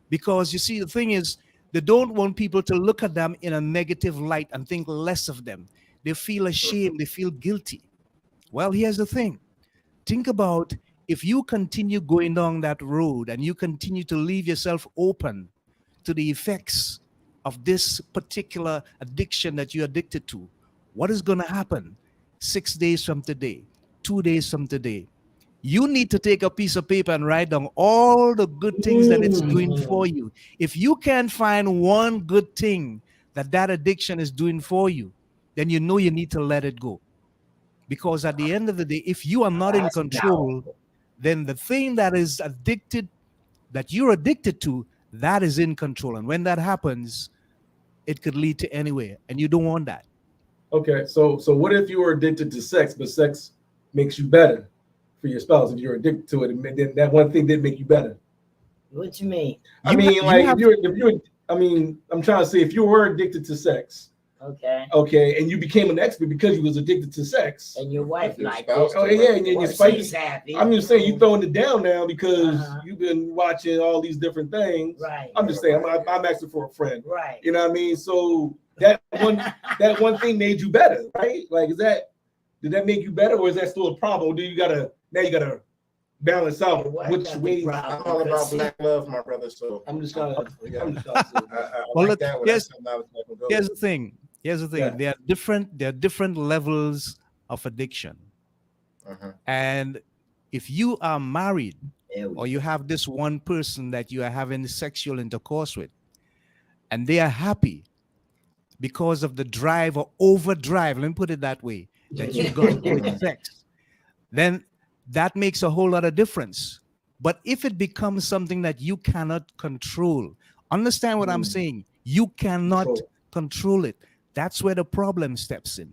because you see, the thing is, they don't want people to look at them in a negative light and think less of them. They feel ashamed, they feel guilty. Well, here's the thing. Think about if you continue going down that road and you continue to leave yourself open to the effects of this particular addiction that you're addicted to, what is going to happen 6 days from today, 2 days from today? You need to take a piece of paper and write down all the good things that it's doing for you. If you can't find one good thing that that addiction is doing for you, then you know you need to let it go. Because at the end of the day, if you are not in That's control, then the thing that is that you're addicted to, that is in control. And when that happens, it could lead to anywhere. And you don't want that. Okay, so what if you were addicted to sex, but sex makes you better for your spouse? If you're addicted to it, and then that one thing did make you better. What you mean? I mean, like if you're, I mean, I'm trying to say if you were addicted to sex, Okay. okay, and you became an expert because you was addicted to sex. And your wife Your like spouse it. Oh yeah, and your spouse. She's happy. I'm just saying you throwing it down now because Uh-huh. you've been watching all these different things. Right. I'm just saying I'm asking for a friend. Right. You know what I mean? So that one thing made you better, right? Like, did that make you better, or is that still a problem? Or do you gotta balance out Your wife which got the way? problem. I'm all about Because black love, my brother. So I'm just trying to. yeah. I'm just trying to I Well, like look, that one. here's- That's something I was letting go. Here's the thing. Yeah. There are different levels of addiction. Uh-huh. And if you are married There we or you have this one person that you are having sexual intercourse with, and they are happy because of the drive or overdrive, let me put it that way, that you got with sex, then that makes a whole lot of difference. But if it becomes something that you cannot control, understand what I'm saying, you cannot control it. That's where the problem steps in.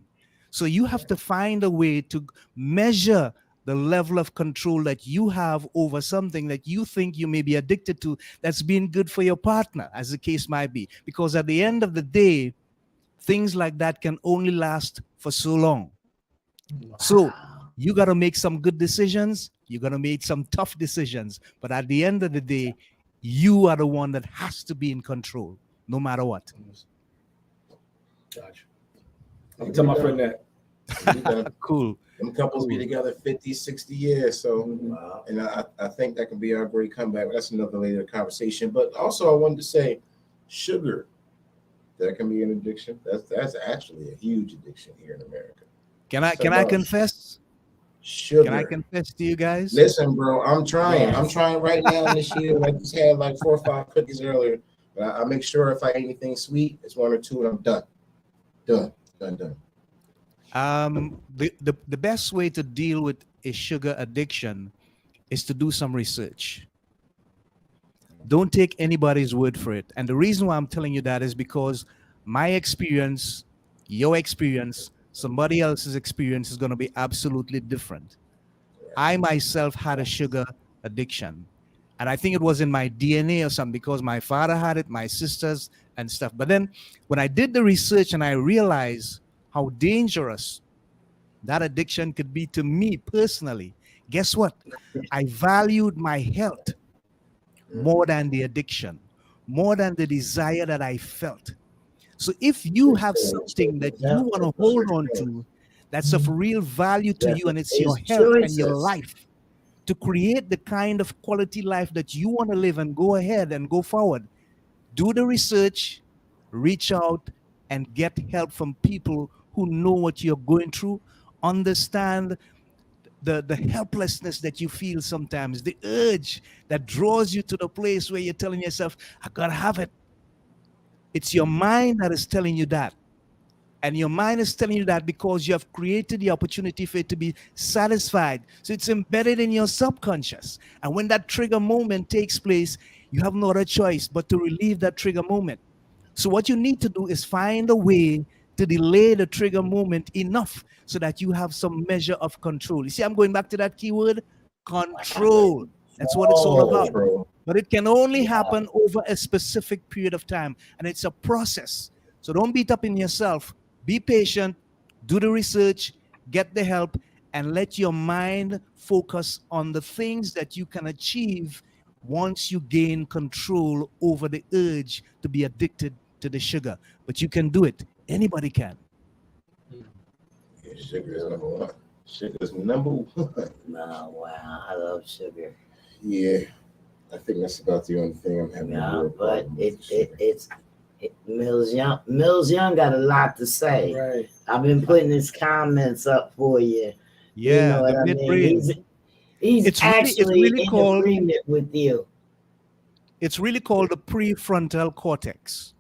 So you have to find a way to measure the level of control that you have over something that you think you may be addicted to that's been good for your partner, as the case might be. Because at the end of the day, things like that can only last for so long. So you got to make some good decisions. You got to make some tough decisions. But at the end of the day, you are the one that has to be in control, no matter what. Gotcha. I'm gonna tell my friend that. We done- Cool. Them couples be together 50, 60 years. So, Wow. and I think that can be our great comeback. That's another later conversation. But also, I wanted to say, sugar, that can be an addiction. That's actually a huge addiction here in America. Can I about confess? Sugar. Can I confess to you guys? Listen, bro, I'm trying. Yes. I'm trying right now this year. I just had like 4 or 5 cookies earlier. But I make sure if I eat anything sweet, it's 1 or 2 and I'm done. Done. The best way to deal with a sugar addiction is to do some research. Don't take anybody's word for it. And the reason why I'm telling you that is because my experience, your experience, somebody else's experience is going to be absolutely different. I myself had a sugar addiction. And I think it was in my DNA or something because my father had it, my sisters and stuff. But then when I did the research and I realized how dangerous that addiction could be to me personally, guess what? I valued my health more than the addiction, more than the desire that I felt. So if you have something that you want to hold on to that's of real value to you, and it's your health and your life, to create the kind of quality life that you want to live and go ahead and go forward, do the research, reach out and get help from people who know what you're going through, understand the helplessness that you feel sometimes, the urge that draws you to the place where you're telling yourself, I gotta have it. It's your mind that is telling you that. And your mind is telling you that because you have created the opportunity for it to be satisfied. So it's embedded in your subconscious. And when that trigger moment takes place, you have no other choice but to relieve that trigger moment. So what you need to do is find a way to delay the trigger moment enough so that you have some measure of control. You see, I'm going back to that keyword, control. That's what it's all about. Bro. But it can only happen over a specific period of time. And it's a process. So don't beat up in yourself. Be patient, do the research, get the help, and let your mind focus on the things that you can achieve once you gain control over the urge to be addicted to the sugar. But you can do it. Anybody can. Yeah, sugar is number one. Sugar is number one. No, wow, I love sugar. Yeah, I think that's about the only thing I'm having. a Yeah, real but problem with sugar. Mills Young got a lot to say. Right. I've been putting his comments up for you. Yeah, You know what the I mid-brain. mean? He's It's actually really in called- agreement with you. It's really called the prefrontal cortex.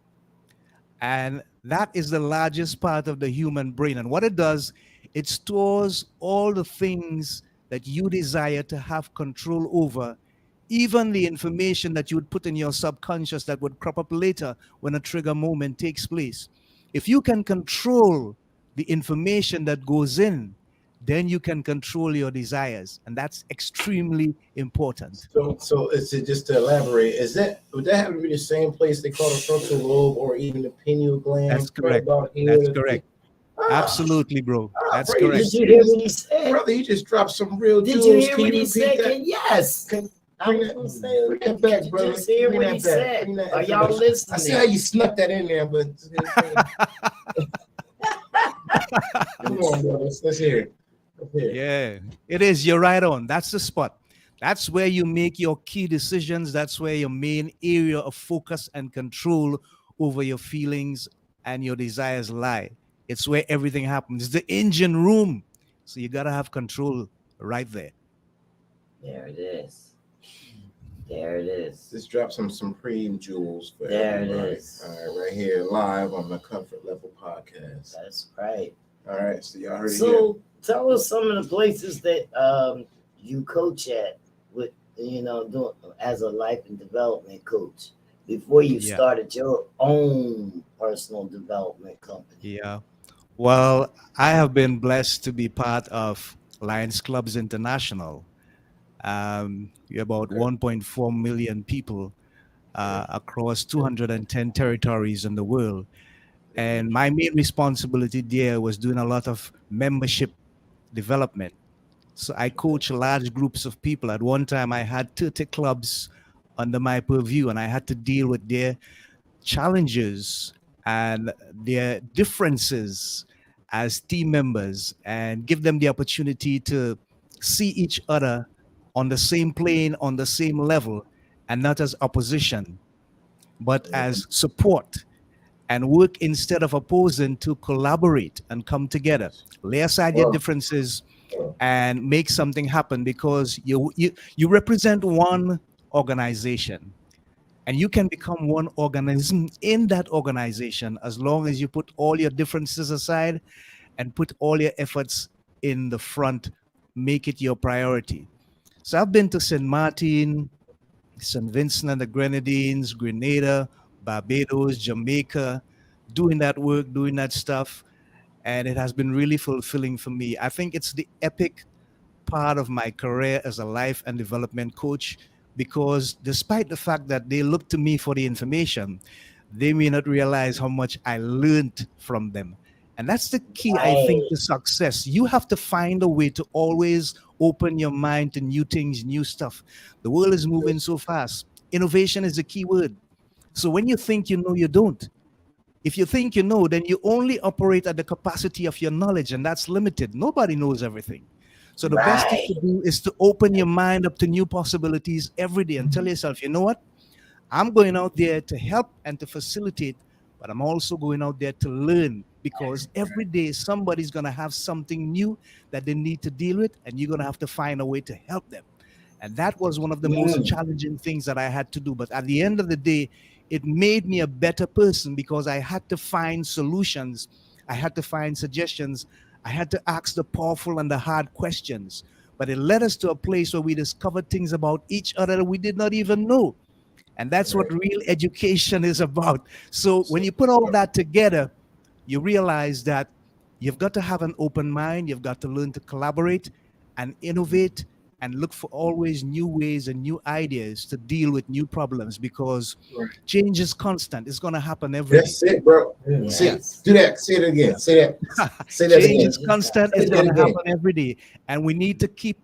And that is the largest part of the human brain. And what it does, it stores all the things that you desire to have control over, even the information that you would put in your subconscious that would crop up later when a trigger moment takes place. If you can control the information that goes in, then you can control your desires. And that's extremely important. So it's just to elaborate, would that have to be the same place they call the frontal lobe or even the pineal gland? That's correct. Right about here? That's correct. Absolutely, bro. That's praise correct. Did you hear what he said? Brother, you just dropped some real Did jewels. you hear Can what he repeat said? that? Yes. I Bring was that- gonna say, bring that back, did brother. you just hear Bring what that he back. said? Bring that Are y'all information. I see how listening? you snuck that in there, but come on, brothers. Let's hear it. Let's hear it. Yeah, it is. You're right on. That's the spot. That's where you make your key decisions. That's where your main area of focus and control over your feelings and your desires lie. It's where everything happens. It's the engine room. So you got to have control right there. There it is. There it is. Just drop some supreme jewels for There it everybody. is. All right, right here, live on the Comfort Level Podcast. That's right. All right, so y'all heard it here. So tell us some of the places that you coach at with doing as a life and development coach before you Yeah. started your own personal development company. Yeah. Well, I have been blessed to be part of Lions Clubs International. We're about 1.4 million people across 210 territories in the world. And my main responsibility there was doing a lot of membership development. So I coach large groups of people. At one time, I had 30 clubs under my purview, and I had to deal with their challenges and their differences as team members and give them the opportunity to see each other on the same plane, on the same level, and not as opposition, but as support, and work instead of opposing to collaborate and come together. Lay aside your Wow. differences and make something happen, because you represent one organization, and you can become one organism in that organization as long as you put all your differences aside and put all your efforts in the front, make it your priority. So I've been to St. Martin, St. Vincent and the Grenadines, Grenada, Barbados, Jamaica, doing that work, doing that stuff. And it has been really fulfilling for me. I think it's the epic part of my career as a life and development coach, because despite the fact that they look to me for the information, they may not realize how much I learned from them. And that's the key, I think, Right. to success. You have to find a way to always open your mind to new things, new stuff. The world is moving so fast. Innovation is the key word. So when you think you know, you don't. If you think you know, then you only operate at the capacity of your knowledge, and that's limited. Nobody knows everything. So the best thing Right. to do is to open your mind up to new possibilities every day and tell yourself, you know what? I'm going out there to help and to facilitate, but I'm also going out there to learn, because every day somebody's going to have something new that they need to deal with, and you're going to have to find a way to help them. And that was one of the most challenging things that I had to do. But at the end of the day, it made me a better person, because I had to find solutions, I had to find suggestions, I had to ask the powerful and the hard questions. But it led us to a place where we discovered things about each other that we did not even know. And that's what real education is about. So when you put all that together, you realize that you've got to have an open mind, you've got to learn to collaborate and innovate and look for always new ways and new ideas to deal with new problems, because change is constant. It's going to happen every day. That's it, bro. Say, Yes. do that. Say it again. Say that. Say that Change again. is constant. Say It's that going to again. happen every day. And we need to keep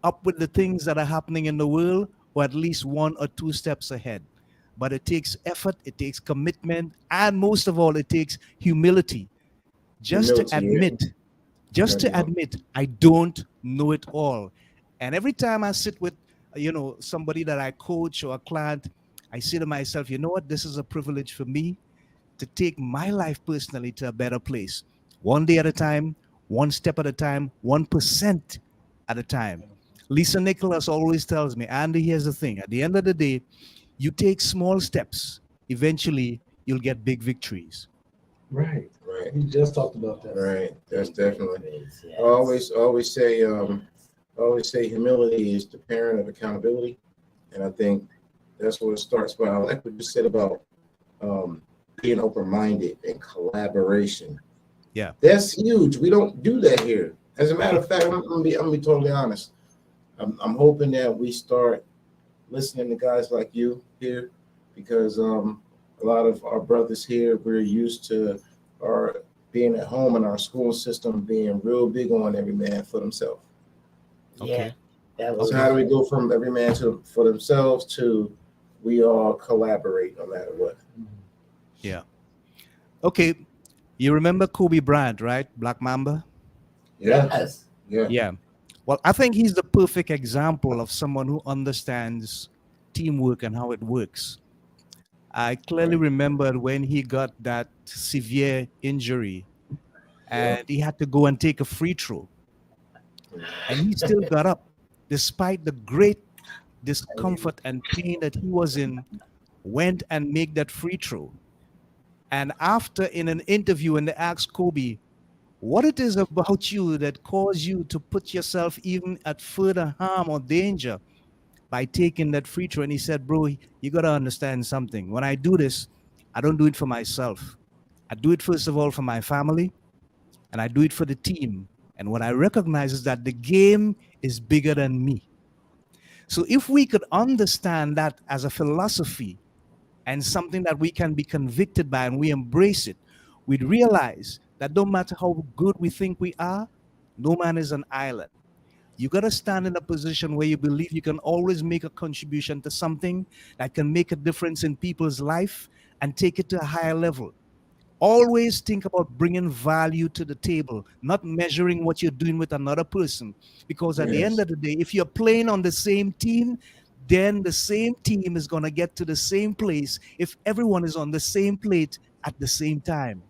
up with the things that are happening in the world, or at least one or two steps ahead. But it takes effort, it takes commitment, and most of all, it takes humility. Just to Humility, yeah. admit, just to Yeah. admit, I don't know it all. And every time I sit with, somebody that I coach or a client, I say to myself, you know what? This is a privilege for me to take my life personally to a better place. One day at a time, one step at a time, 1% at a time. Lisa Nicholas always tells me, Andy, here's the thing. At the end of the day, you take small steps. Eventually, you'll get big victories. Right. Right. We just talked about that. Right. That's definitely. Yes. I always say humility is the parent of accountability, and I think that's where it starts. But I like what you said about being open-minded and collaboration. Yeah. That's huge. We don't do that here. As a matter of fact, I'm gonna be totally honest. I'm hoping that we start listening to guys like you here, because a lot of our brothers here, we're used to our being at home and our school system being real big on every man for themselves. Yeah. That was So how do we go from every man for themselves to we all collaborate no matter what? Okay, you remember Kobe Bryant, right? Black Mamba? Yes. Yeah. Yeah. Well, I think he's the perfect example of someone who understands teamwork and how it works. I clearly remembered when he got that severe injury and he had to go and take a free throw. And he still got up despite the great discomfort and pain that he was in, went and make that free throw. And after, in an interview, when they asked Kobe, what it is about you that caused you to put yourself even at further harm or danger by taking that free throw, and he said, bro, you got to understand something. When I do this, I don't do it for myself. I do it, first of all, for my family, and I do it for the team. And what I recognize is that the game is bigger than me. So if we could understand that as a philosophy and something that we can be convicted by, and we embrace it, we'd realize that no matter how good we think we are, no man is an island. You got to stand in a position where you believe you can always make a contribution to something that can make a difference in people's life and take it to a higher level. Always think about bringing value to the table, not measuring what you're doing with another person. Because at the end Yes. of the day, if you're playing on the same team, then the same team is going to get to the same place if everyone is on the same plate at the same time.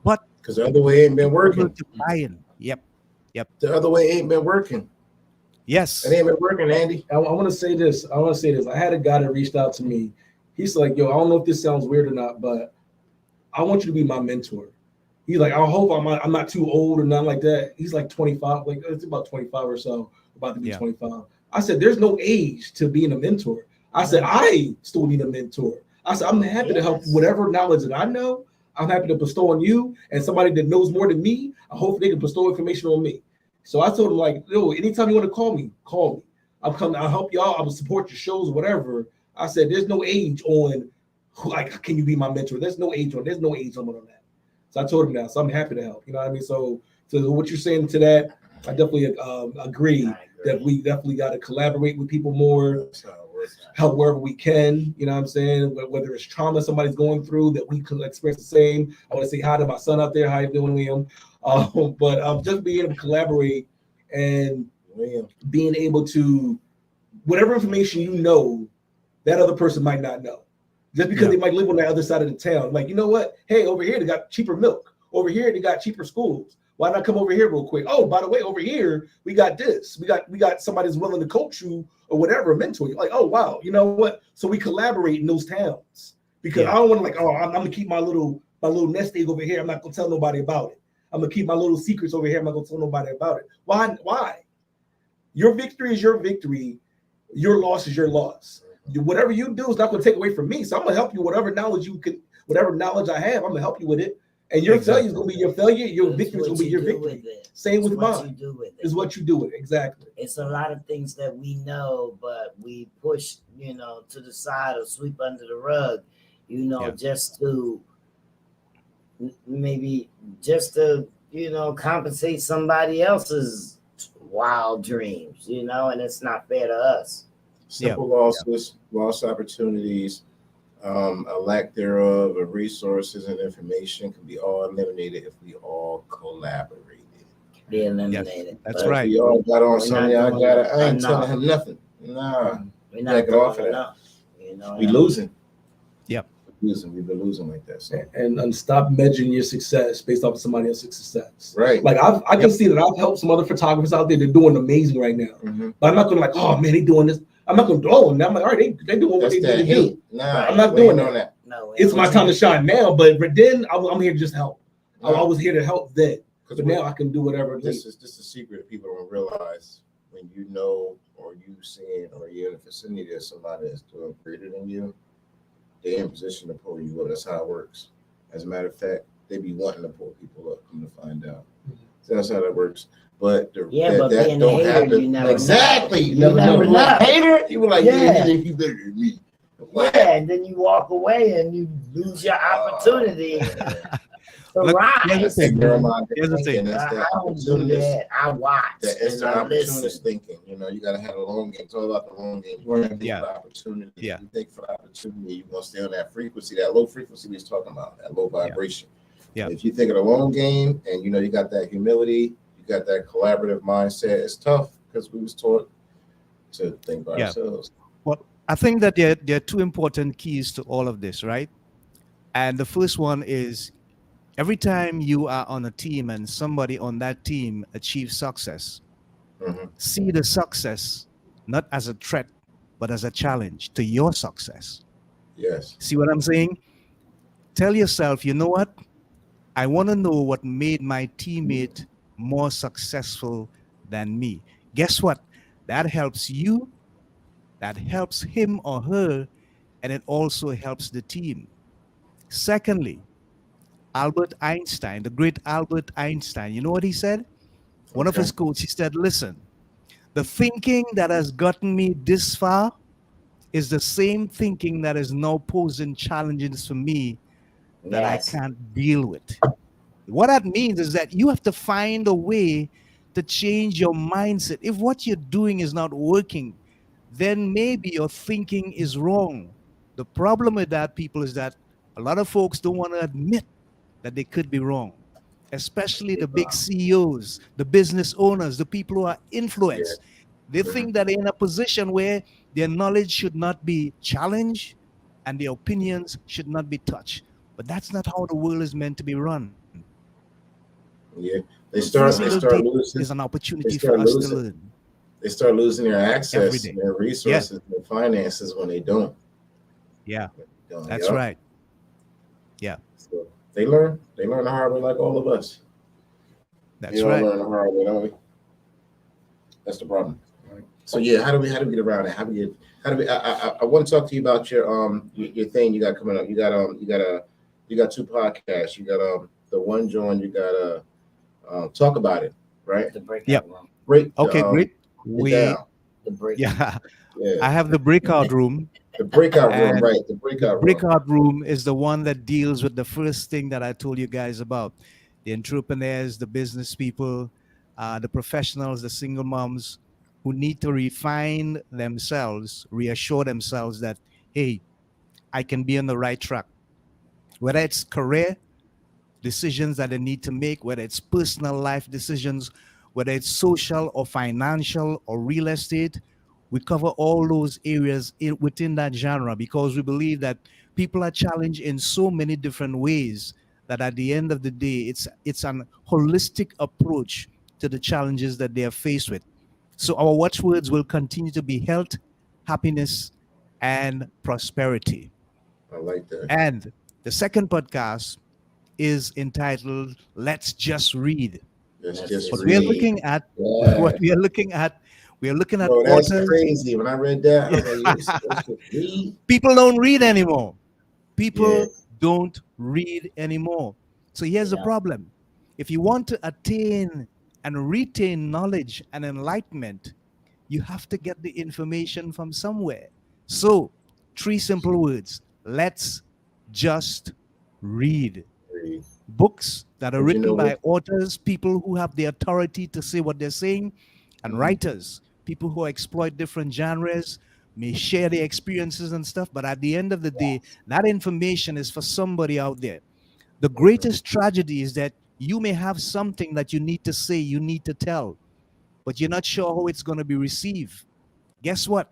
But Because the other way ain't been able working. to buy in. Yep. The other way ain't been working. Yes. It ain't been working, Andy. I want to say this. I had a guy that reached out to me. He's like, yo, I don't know if this sounds weird or not, but I want you to be my mentor. He's like, I hope I'm not too old or nothing like that. He's like 25, like it's about 25 or so, about to be 25. I said, there's no age to being a mentor. I said, I still need a mentor. I said, I'm happy to help whatever knowledge that I know. I'm happy to bestow on you and somebody that knows more than me. I hope they can bestow information on me. So I told him, like, yo, anytime you want to call me, call me. I'll come, I'll help y'all, I will support your shows, whatever. I said, there's no age on like, can you be my mentor? There's no age limit on that. So I told him that. So I'm happy to help. You know what I mean? So what you're saying to that, I definitely agree that we definitely got to collaborate with people more, That's how it works. help wherever we can. You know what I'm saying? Whether it's trauma somebody's going through that we could experience the same. I want to say hi to my son out there. How you doing, Liam? But just being able to collaborate and William. being able to, whatever information you know, that other person might not know. Just because they might live on the other side of the town. Like, you know what? Hey, over here, they got cheaper milk. Over here, they got cheaper schools. Why not come over here real quick? Oh, by the way, over here, we got this. We got somebody that's willing to coach you or whatever, mentor you. Like, oh, wow. You know what? So we collaborate in those towns. Because I don't want to like, oh, I'm going to keep my little nest egg over here. I'm not going to tell nobody about it. I'm going to keep my little secrets over here. I'm not going to tell nobody about it. Why? Your victory is your victory. Your loss is your loss. Whatever you do is not going to take away from me. So I'm going to help you whatever knowledge I have, I'm going to help you with it. And your failure is going to be your failure. Your victory is going to be your victory. Same with mine. Is what you do with it. Exactly. It's a lot of things that we know, but we push, to the side or sweep under the rug, just to maybe compensate somebody else's wild dreams, and it's not fair to us. Simple losses, lost opportunities, a lack thereof of resources and information can be all eliminated if we all collaborated. Be eliminated. That's But right. We all got on We're something. not I doing ain't enough. telling him nothing. Nah, we're not Back it off doing of that. enough. we losing. Yep. We've been losing like that. So. And stop measuring your success based off of somebody else's success. Right. Like I can see that I've helped some other photographers out there. They're doing amazing right now. Mhm. But I'm not going to like, oh man, they doing this. I'm not going to dwell on them. I'm like, all right, they doing what That's they need that to heat. do. Nah, I'm not we ain't doing on that. No, It's my time to shine now. But then I'm here to just help. I was here to help then. But now I can do whatever. This is a secret that people don't realize. When you know or you seeing or you're in the vicinity of somebody that's doing greater than you, they're in position to pull you up. That's how it works. As a matter of fact, they be wanting to pull people up. Come to find out, so that's how that works. But but being a hater, you never exactly. know. You never know. Hater, you were like, Yeah. you think you better than me. Yeah, and then you walk away and you lose your opportunity to Look, rise. here's the thing. Here's the thing. That's I that don't do opportunist. that. I watch. That it's and the I opportunist listen. thinking. You got to have a long game. It's all about the long game. You want to think Yeah. for the opportunity. Yeah. You think for the opportunity, you're going to stay on that frequency, that low frequency we was talking about, that low vibration. Yeah. If you think of the long game and you got that humility, you got that collaborative mindset, it's tough because we was taught to think by ourselves. Well, I think that there are two important keys to all of this, right? And the first one is every time you are on a team and somebody on that team achieves success, Mhm. see the success not as a threat, but as a challenge to your success. Yes. See what I'm saying? Tell yourself, you know what? I want to know what made my teammate more successful than me. Guess what? That helps you, that helps him or her, and it also helps the team. Secondly, Albert Einstein, the great Albert Einstein, you know what he said? One of Okay. his quotes, he said, listen, the thinking that has gotten me this far is the same thinking that is now posing challenges for me that Yes. I can't deal with. What that means is that you have to find a way to change your mindset. If what you're doing is not working, then maybe your thinking is wrong. The problem with that, people, is that a lot of folks don't want to admit that they could be wrong, especially the big CEOs, the business owners, the people who are Yeah. influenced. They think that they're in a position where their knowledge should not be challenged and their opinions should not be touched. But that's not how the world is meant to be run. Yeah. They Every start single day losing. is an They opportunity start for us to losing. learn. They start losing their Every access, day. their resources, their finances when they don't. Yeah, Don't, that's yup. right. Yeah, So they learn the hard way like all of us. that's We all right. learn the hard way, don't we? That's the problem. So yeah, how do we get around it? I want to talk to you about your thing you got coming up. You got two podcasts. You got the one joint. You got talk about it, right? The breakout Yep. room. Great. Okay, great. Get We down. The break. yeah, Yeah. I have the breakout room. The breakout room, And right? The The breakout room. breakout room is the one that deals with the first thing that I told you guys about: the entrepreneurs, the business people, the professionals, the single moms who need to refine themselves, reassure themselves that, hey, I can be on the right track. Whether it's career decisions that they need to make, whether it's personal life decisions, whether it's social or financial or real estate, we cover all those areas within that genre because we believe that people are challenged in so many different ways that at the end of the day, it's an holistic approach to the challenges that they are faced with. So our watchwords will continue to be health, happiness, and prosperity. I like that. And the second podcast is entitled Let's Just Read. Let's That's just it. What we are read. looking at, Yeah. what we are looking at, we are looking at Bro, that's authors. crazy. When I read that, I was like, you're supposed to read. People don't read anymore. People Yeah. don't read anymore. So here's the Yeah. problem. If you want to attain and retain knowledge and enlightenment, you have to get the information from somewhere. So, three simple words: let's just read. Read. Books that are But you know written by what? authors, people who have the authority to say what they're saying, and Mhm. writers, people who exploit different genres, may share their experiences and stuff. But at the end of the day, that information is for somebody out there. The greatest tragedy is that you may have something that you need to say, you need to tell, but you're not sure how it's going to be received. Guess what?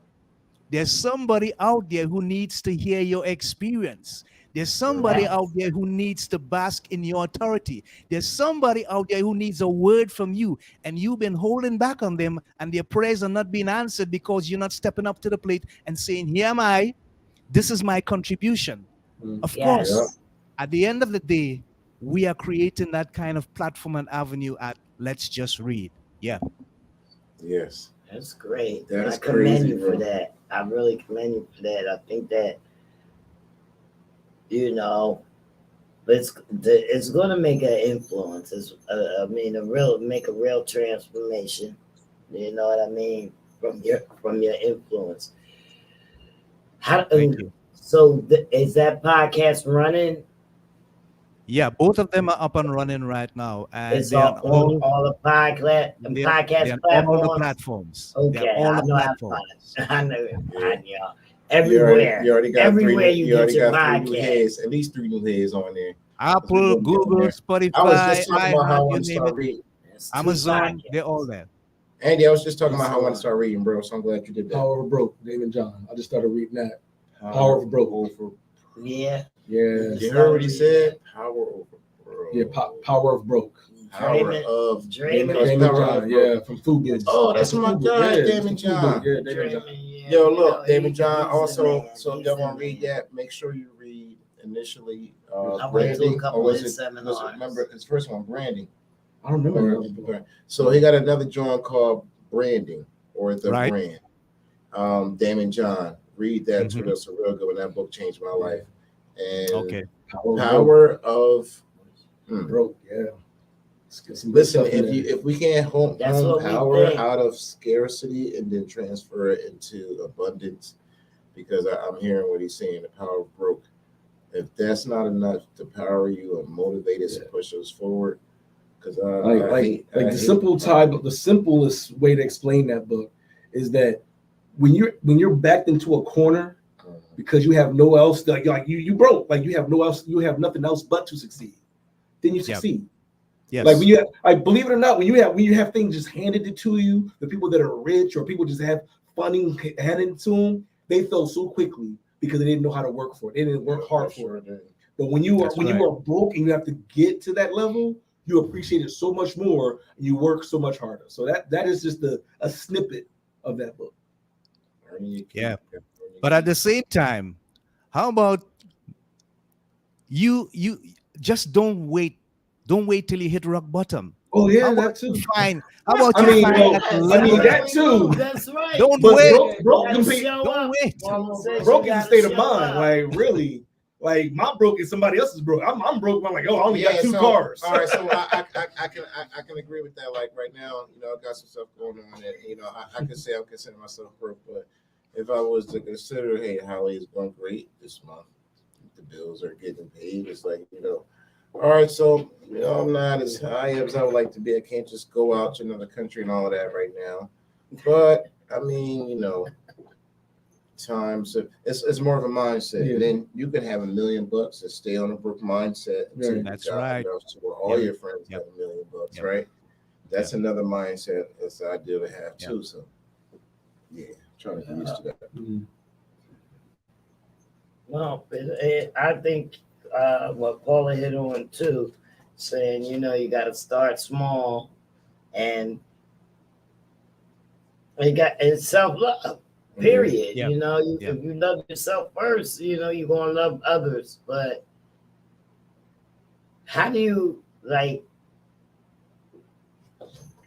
There's somebody out there who needs to hear your experience. There's somebody out there who needs to bask in your authority. There's somebody out there who needs a word from you, and you've been holding back on them, and their prayers are not being answered because you're not stepping up to the plate and saying, here am I, this is my contribution. Of course, Yes. at the end of the day, we are creating that kind of platform and avenue at Let's Just Read. Yeah. Yes. That's great. That And is I commend crazy, you for bro. that. I really commend you for that. I think that, it's going to make an influence. Make a real transformation. You know what I mean? From your influence. Thank you. So is that podcast running? Yeah, both of them are up and running right now, and It's they're on on all the podcast they're on platforms. all the platforms. They're Okay, all I the know how to platforms. find. I know it. Yeah. Yeah. Everywhere. You already got Everywhere three. you You get already your got 3 new podcast. heads. At least 3 new heads on there. Apple, on Google, there. I was Spotify, just talking about how I iHeart, you want to name start it, reading. It's 2 Amazon, podcasts. they're all there. Andy, I was just talking Yes, about how I want to sir. start reading, bro. So I'm glad you did that. Power of Broke, David John. I just started reading that. Power of Broke. Over. Yeah. Yeah. You heard what he said? Power over. Bro. Yeah, Power of Broke. Power Dreaming. of Dreaming. Because Damon Power John, of yeah, from Fubu. Oh, that's my Fubu. guy, Yeah, Damon Mr. Fubu. John. Yeah, Damon John. Dreaming, yeah. Yo, You look, know, David he's John. the Also, man. so if He's y'all the want to read man. that, make sure you read initially I went to a branding. couple Or was of it? seminars. Remember his first one, branding. I don't remember. So he got another joint called branding or the Right. brand. Damon John. Read that too. Mhm. That's a real good one. That book changed my life. And Okay. Power of Broke, yeah. Let's get some good Listen, stuff in there. if we can't hone That's what we power think. out of scarcity and then transfer it into abundance, because I'm hearing what he's saying, the power of broke. If that's not enough to power you and motivate us and push us forward, Because Like the simplest way to explain that book is that when you're backed into a corner because you have no else, like you broke, like you have nothing else but to succeed, then you succeed. Yes. Like when believe it or not, when you have things just handed to you, the people that are rich or people just have funding handed to them, they fell so quickly because they didn't know how to work for it. They didn't work hard for it. But when you are broke and you have to get to that level, you appreciate it so much more and you work so much harder. So that is just a snippet of that book. Yeah. But at the same time, how about you just don't wait till you hit rock bottom. Oh yeah, how that too. How about you find that too. That's right. Don't But wait. Broke Don't wait. Broke is a state of mind. Like really, like my broke is somebody else's broke. I'm broke. I'm like, oh, I only got two cars. All right, so I can agree with that. Like right now, I got some stuff going on, and I can say I'm considering myself broke, but if I was to consider, hey, Holly is going great this month, the bills are getting paid. It's like all right, so I'm not as high as I would like to be. I can't just go out to another country and all of that right now. But I mean, times it's more of a mindset. Yeah. Then you can have $1 million and stay on a broke mindset. Until That's right. To where all your friends have $1 million, right? That's another mindset that's ideal to have too. So yeah, trying to get used to that. Mm-hmm. Well, I think what Paula hit on too, saying you got to start small, and it's self-love. Period. Yeah. If you love yourself first, you're gonna love others. But how do you I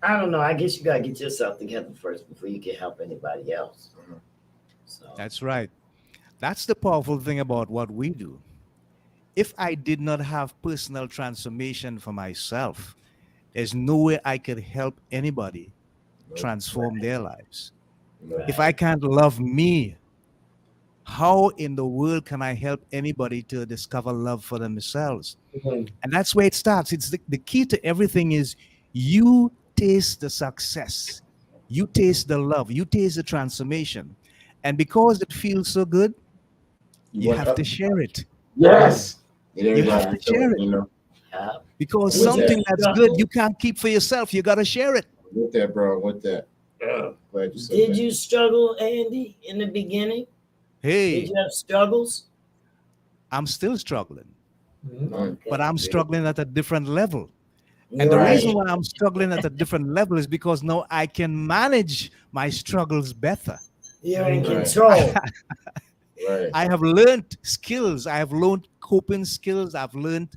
don't know. I guess you gotta get yourself together first before you can help anybody else. So That's right. That's the powerful thing about what we do. If I did not have personal transformation for myself, there's no way I could help anybody transform their lives. right. If I can't love me, how in the world can I help anybody to discover love for themselves? Mm-hmm. And that's where it starts. It's the key to everything is you taste the success, you taste the love, you taste the transformation. And because it feels so good, you have to share it. Yes. You have to share it. Yeah. Because With something that- that's good, you can't keep for yourself. You got to share it. With that, bro. With that. Glad you said Did that. you struggle, Andy, in the beginning? Hey, Did you have struggles? I'm still struggling, Mm-hmm. but I'm struggling at a different level. And You're the right. reason why I'm struggling at a different level is because now I can manage my struggles better. You're in Right. control. Right. I have learned skills. I have learned coping skills. I've learned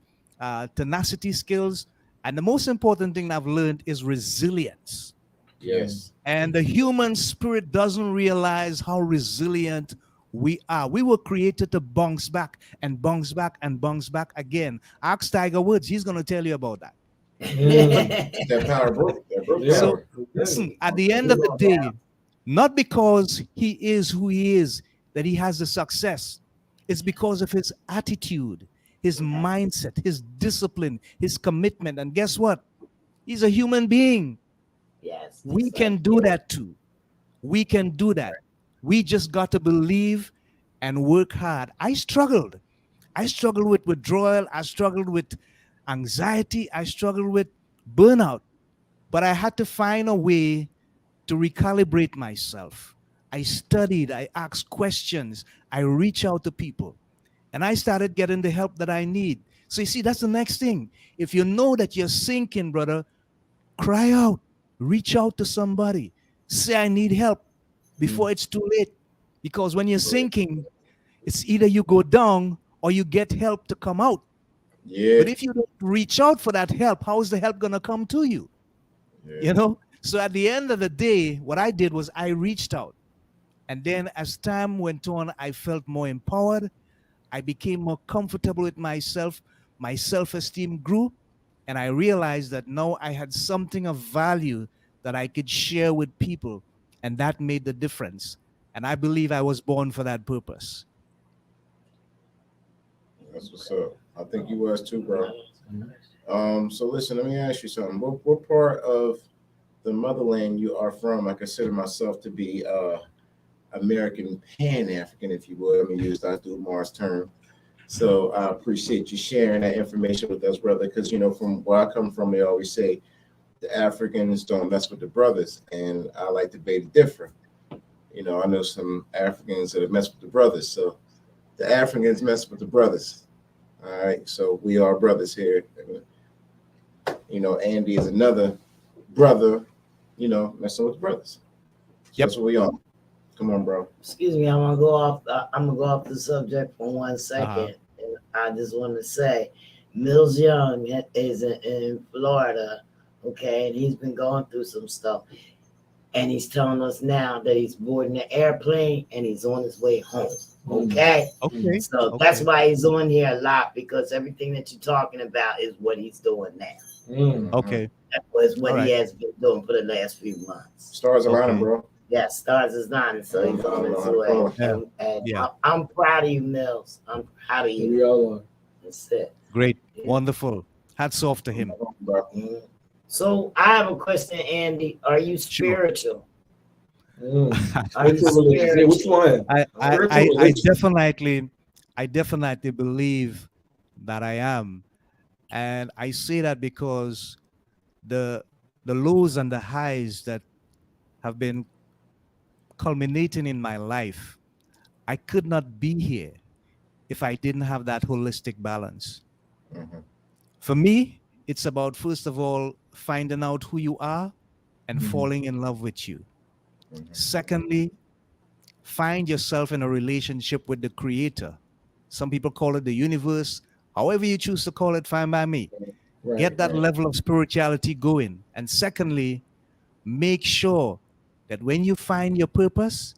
tenacity skills. And the most important thing I've learned is resilience. Yes. And the human spirit doesn't realize how resilient we are. We were created to bounce back and bounce back and bounce back again. Ask Tiger Woods. He's going to tell you about that. That power broke. That broke Yeah. power. Listen, at the end of the day, not because he is who he is, that he has the success. It's because of his attitude, his mindset, his discipline, his commitment. And guess what? He's a human being. Yes. We can do that too. We can do that. We just got to believe and work hard. I struggled. I struggled with withdrawal. I struggled with anxiety. I struggled with burnout. But I had to find a way to recalibrate myself. I studied, I asked questions, I reach out to people, and I started getting the help that I need. So you see, that's the next thing. If you know that you're sinking, brother, cry out, reach out to somebody, say, I need help before it's too late. Because when you're sinking, it's either you go down or you get help to come out. Yeah. But if you don't reach out for that help, how is the help going to come to you? Yeah. So at the end of the day, what I did was I reached out. And then as time went on, I felt more empowered. I became more comfortable with myself. My self-esteem grew. And I realized that now I had something of value that I could share with people. And that made the difference. And I believe I was born for that purpose. That's what's up. I think you was too, bro. So listen, let me ask you something. What part of the motherland you are from? I consider myself to be American Pan-African, if you would. Let me use Dr. Umar's term. So I appreciate you sharing that information with us, brother, because, from where I come from, they always say the Africans don't mess with the brothers, and I like to beg to differ. I know some Africans that have messed with the brothers, so the Africans mess with the brothers. All right, so we are brothers here. Andy is another brother, messing with the brothers. So Yep. That's what we are. Come on, bro. Excuse me, I'm gonna go off the subject for 1 second. Uh-huh. And I just want to say, Mills Young is in Florida, okay, and he's been going through some stuff, and he's telling us now that he's boarding the airplane and he's on his way home. Okay, Okay. so that's why he's on here a lot, because everything that you're talking about is what he's doing now. Okay. That was what All he right. has been doing for the last few months. Stars aligning, Okay. bro. Yeah, stars is not, so he's on his way. Yeah. And Yeah. I'm proud of you, Mills. I'm proud of you. We all are. That's it. Great. Yeah. Wonderful. Hats off to him. Bro. Mhm. So I have a question, Andy. Are you spiritual? Are you Which one? spiritual? Which one? I definitely believe that I am. And I say that because the lows and the highs that have been culminating in my life, I could not be here if I didn't have that holistic balance. Mhm. For me, it's about, first of all, finding out who you are and Mhm. falling in love with you. Mhm. Secondly, find yourself in a relationship with the creator. Some people call it the universe. However you choose to call it, fine by me. Right, Get that right. level of spirituality going. And secondly, make sure that when you find your purpose,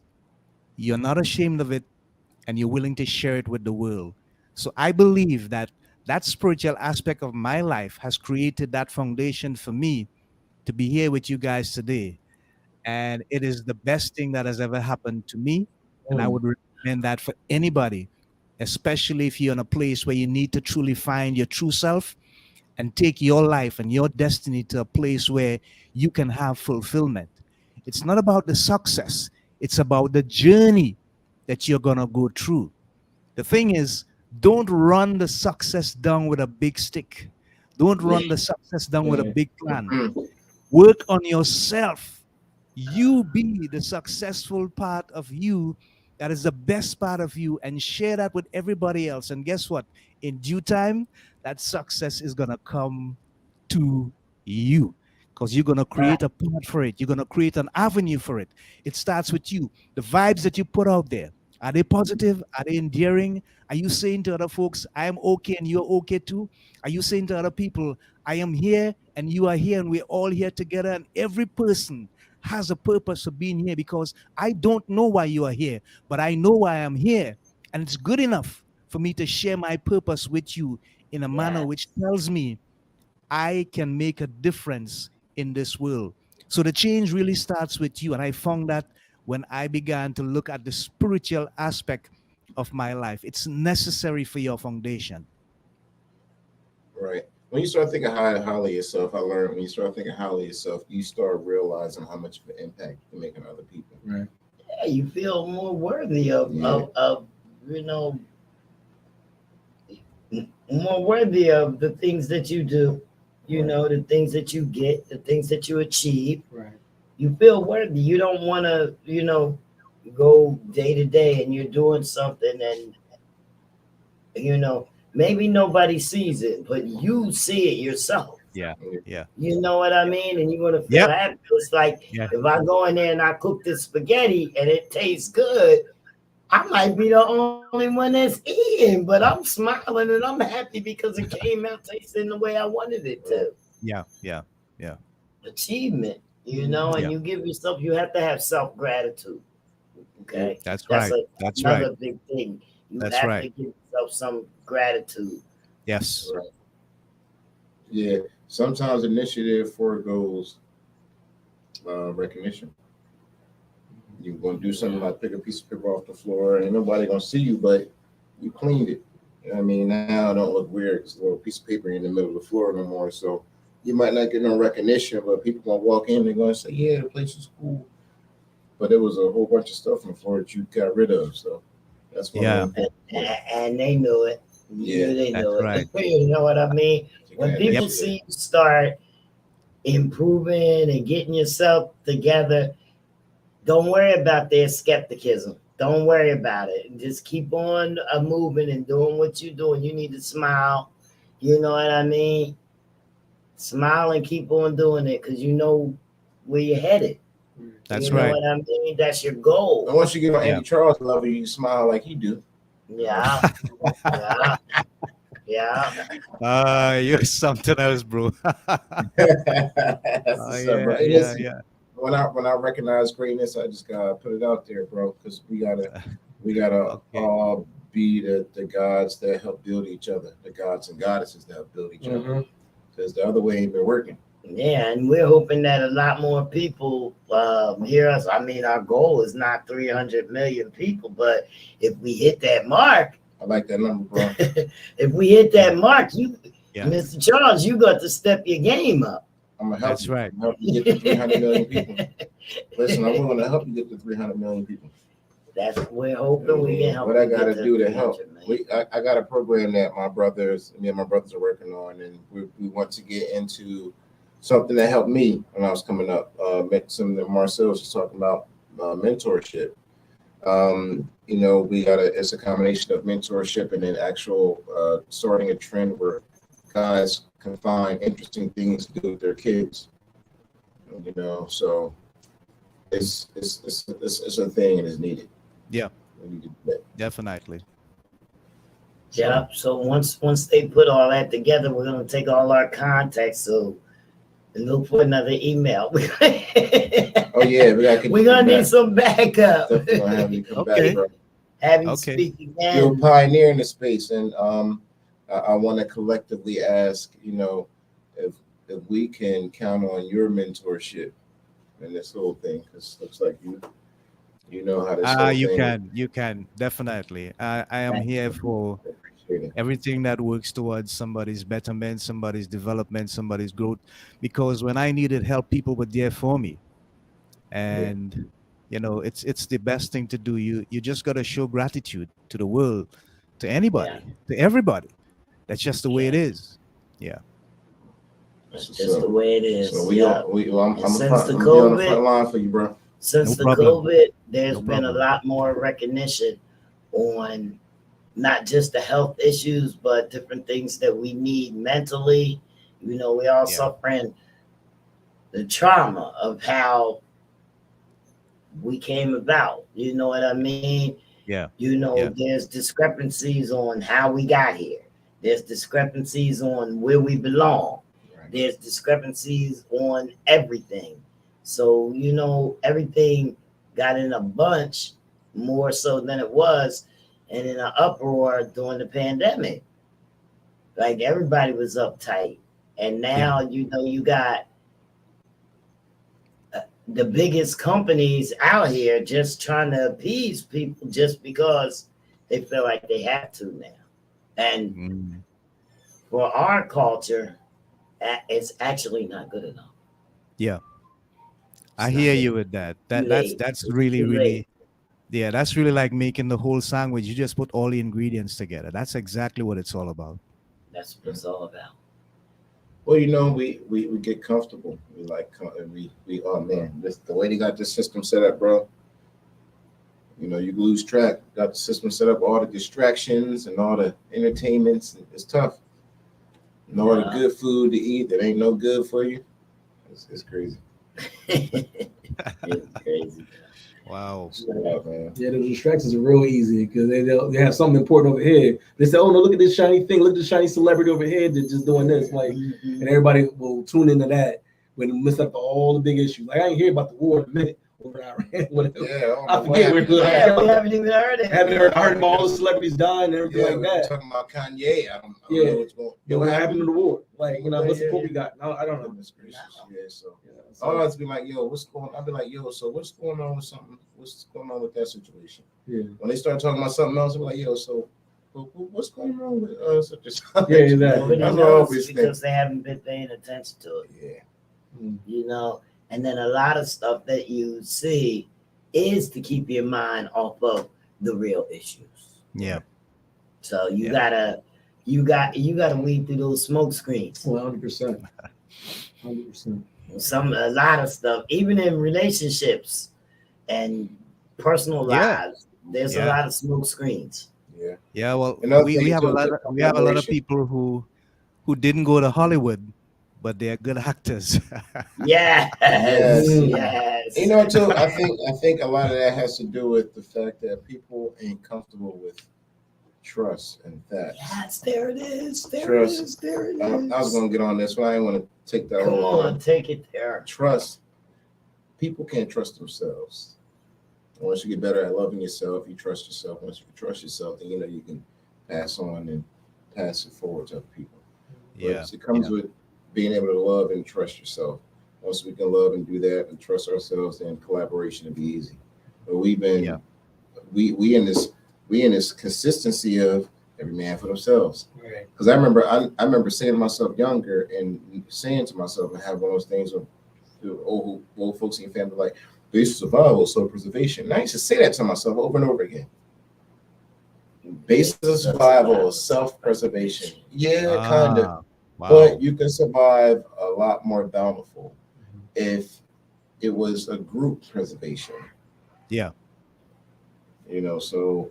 you're not ashamed of it and you're willing to share it with the world. So I believe that that spiritual aspect of my life has created that foundation for me to be here with you guys today. And it is the best thing that has ever happened to me. And I would recommend that for anybody, especially if you're in a place where you need to truly find your true self and take your life and your destiny to a place where you can have fulfillment. It's not about the success, it's about the journey that you're going to go through. The thing is, don't run the success down with a big stick. Don't run the success down with a big plan. Mhm. Work on yourself. You be the successful part of you that is the best part of you, and share that with everybody else. And guess what? In due time, that success is going to come to you, because you're going to create a path for it. You're going to create an avenue for it. It starts with you. The vibes that you put out there, are they positive? Are they endearing? Are you saying to other folks, I am okay and you're okay too? Are you saying to other people, I am here and you are here and we're all here together, and every person has a purpose of being here? Because I don't know why you are here, but I know why I'm here. And it's good enough for me to share my purpose with you in a manner Yeah. which tells me I can make a difference in this world. So the change really starts with you. And I found that when I began to look at the spiritual aspect of my life, it's necessary for your foundation. Right. When you start thinking highly of yourself, I learned when you start thinking highly of yourself, you start realizing how much of an impact you can make on other people. Right. Yeah, you feel more worthy of more worthy of the things that you do, the things that you get, the things that you achieve. Right. You feel worthy. You don't want to, go day to day and you're doing something and, maybe nobody sees it, but you see it yourself. Yeah. Yeah. You know what I mean? And you're going to feel Yep. happy. It's like Yeah. if I go in there and I cook this spaghetti and it tastes good, I might be the only one that's eating, but I'm smiling and I'm happy because it came out tasting the way I wanted it to. Yeah. Yeah. Achievement, and Yeah. you give yourself, you have to have self-gratitude. Okay. That's right. That's another right. big thing. You That's have right. to give yourself some gratitude. Yes. Right. Yeah. Sometimes initiative foregoes recognition. You're going to do something like pick a piece of paper off the floor, and nobody going to see you, but you cleaned it. You know what I mean? Now it don't look weird because a little piece of paper in the middle of the floor no more. So you might not get no recognition, but people gonna walk in, they're gonna say, "Yeah, the place is cool." But there was a whole bunch of stuff on the floor that you got rid of. So that's one Yeah. of them. And they knew it. Yeah, They that's knew it. right. You know what I mean? You When gotta people make sure. see you start improving and getting yourself together, don't worry about their skepticism. Don't worry about it. Just keep on moving and doing what you're doing. You need to smile. You know what I mean? Smile and keep on doing it because you know where you're headed. That's You know right. what I mean? That's your And goal. once you get on Yeah. Andy Charles level, you smile like he do. Yeah. Yeah. Yeah. You're something else, bro. That's what's up, bro. Yeah, Hey, yeah, listen, yeah. when I recognize greatness, I just gotta put it out there, bro, because we gotta Okay. all be the gods that help build each other, the gods and goddesses that help build each other. Mhm. Because the other way ain't been working. Yeah, and we're hoping that a lot more people hear us. I mean, our goal is not 300 million people, but if we hit that mark, I like that number, bro. if we hit that mark, you, Yeah. Mr. Charles, you got to step your game up. I'm gonna help That's you. right. I'm gonna help you get to 300 million people. Listen, I'm willing to help you get to 300 million people. That's what we're hoping we can help. What I you get gotta do to help. 300 million. I got a program that me and my brothers are working on, and we want to get into something that helped me when I was coming up. Something that Marcel was just talking about, mentorship. You know, it's a combination of mentorship and then actual starting a trend where guys can find interesting things to do with their kids. You know, so it's a thing and it's needed. Yeah. We need to do that. Definitely. Yeah. So once they put all that together, we're gonna take all our contacts. So and look for another email. Oh yeah, we gotta We're gonna need some backup. Definitely gonna have you come Okay. back, bro. Have you Okay. speak You're a again. pioneer in the space, and I want to collectively ask, you know, if we can count on your mentorship in this whole thing, because looks like you know how this whole You thing. you can definitely. I am Thank here you. for Appreciate it. everything that works towards somebody's betterment, somebody's development, somebody's growth. Because when I needed help, people were there for me, and you know, it's the best thing to do. You just gotta show gratitude to the world, to anybody, to everybody. That's just the way it is. Yeah. That's So- just the way it is. So Yeah. I'm And since front, the I'm gonna be on the COVID- front line for you, bro. Since No the problem. COVID, there's No been a problem. lot more recognition on not just the health issues, but different things that we need mentally. You know, we all Yeah. suffering the trauma of how we came about. You know what I mean? Yeah. You know, Yeah. there's discrepancies on how we got here. There's discrepancies on where we belong. Right. There's discrepancies on everything. So, you know, everything got in a bunch more so than it was and in an uproar during the pandemic. Like everybody was uptight. And now, you know, you got the biggest companies out here just trying to appease people just because they feel like they have to now. And Mm. for our culture, it's actually not good enough. Yeah. I It's hear not you good. with that. Too That's late. that's It's really too really late. yeah. That's really like making the whole sandwich. You just put all the ingredients together. That's exactly what it's all about. That's what it's all about. Well, you know, we get comfortable. We oh man, the way they got this system set up, bro. You know, you lose track. Got the system set up, all the distractions and all the entertainments. It's tough. And all the Yeah. good food to eat that ain't no good for you. It's crazy. It's crazy. Wow. Yeah, man. Yeah, the distractions are real easy because they have something important over here. They say, "Oh no, look at this shiny thing! Look at this shiny celebrity over here that's just doing this." Like, Mhm. and everybody will tune into that when it miss up all the big issues. Like, I ain't hear about the war in a minute over in Iran. Whatever. Yeah, don't I know forget what where happened. Yeah, we haven't even heard I it. haven't heard. I heard about all the celebrities dying and everything Yeah, like we were that. talking about Kanye. I don't Yeah. know what's going. Yeah, what happened to the war? Like, you know, what's the Yeah, quote yeah. we got? No, I don't know. Goodness gracious. Yeah, so Yeah, all so, I was be like, yo, what's going? I'll be like, yo, so what's going on with something? What's going on with that situation? yeah. When they start talking about something else, I'm like, yo, so What's going on with such and such? Yeah, exactly. Nobody That's knows always because they haven't been paying attention to it. Yeah. You know, and then a lot of stuff that you see is to keep your mind off of the real issues. Yeah. So you Yeah. gotta weed through those smoke screens. 100%. 100%. A lot of stuff, even in relationships and personal Yeah. lives, there's a Yeah. lot of smoke screens. Yeah. Yeah. Well, Another we thing have a too, lot the of collaboration. people who didn't go to Hollywood, but they're good actors. Yes, Yes. yes. You know, too, I think a lot of that has to do with the fact that people ain't comfortable with trust and facts. Yes, there it is. There Trust. it is. There it is. I was gonna get on this, but I didn't want to take that Come whole on, take it there. trust. People can't trust themselves. Once you get better at loving yourself, you trust yourself. Once you trust yourself, then you know you can pass on and pass it forward to other people. Yeah. But it comes with being able to love and trust yourself. Once we can love and do that and trust ourselves, then collaboration will be easy. But we've been we in this consistency of every man for themselves. Right. Because I remember saying to myself younger and saying to myself and have one of those things of the old folks in your family like basic survival, self-preservation. And I used to say that to myself over and over again. Basis of survival, self-preservation. Yeah, kind of. Ah, wow. But you can survive a lot more bountiful if it was a group preservation. Yeah. You know, so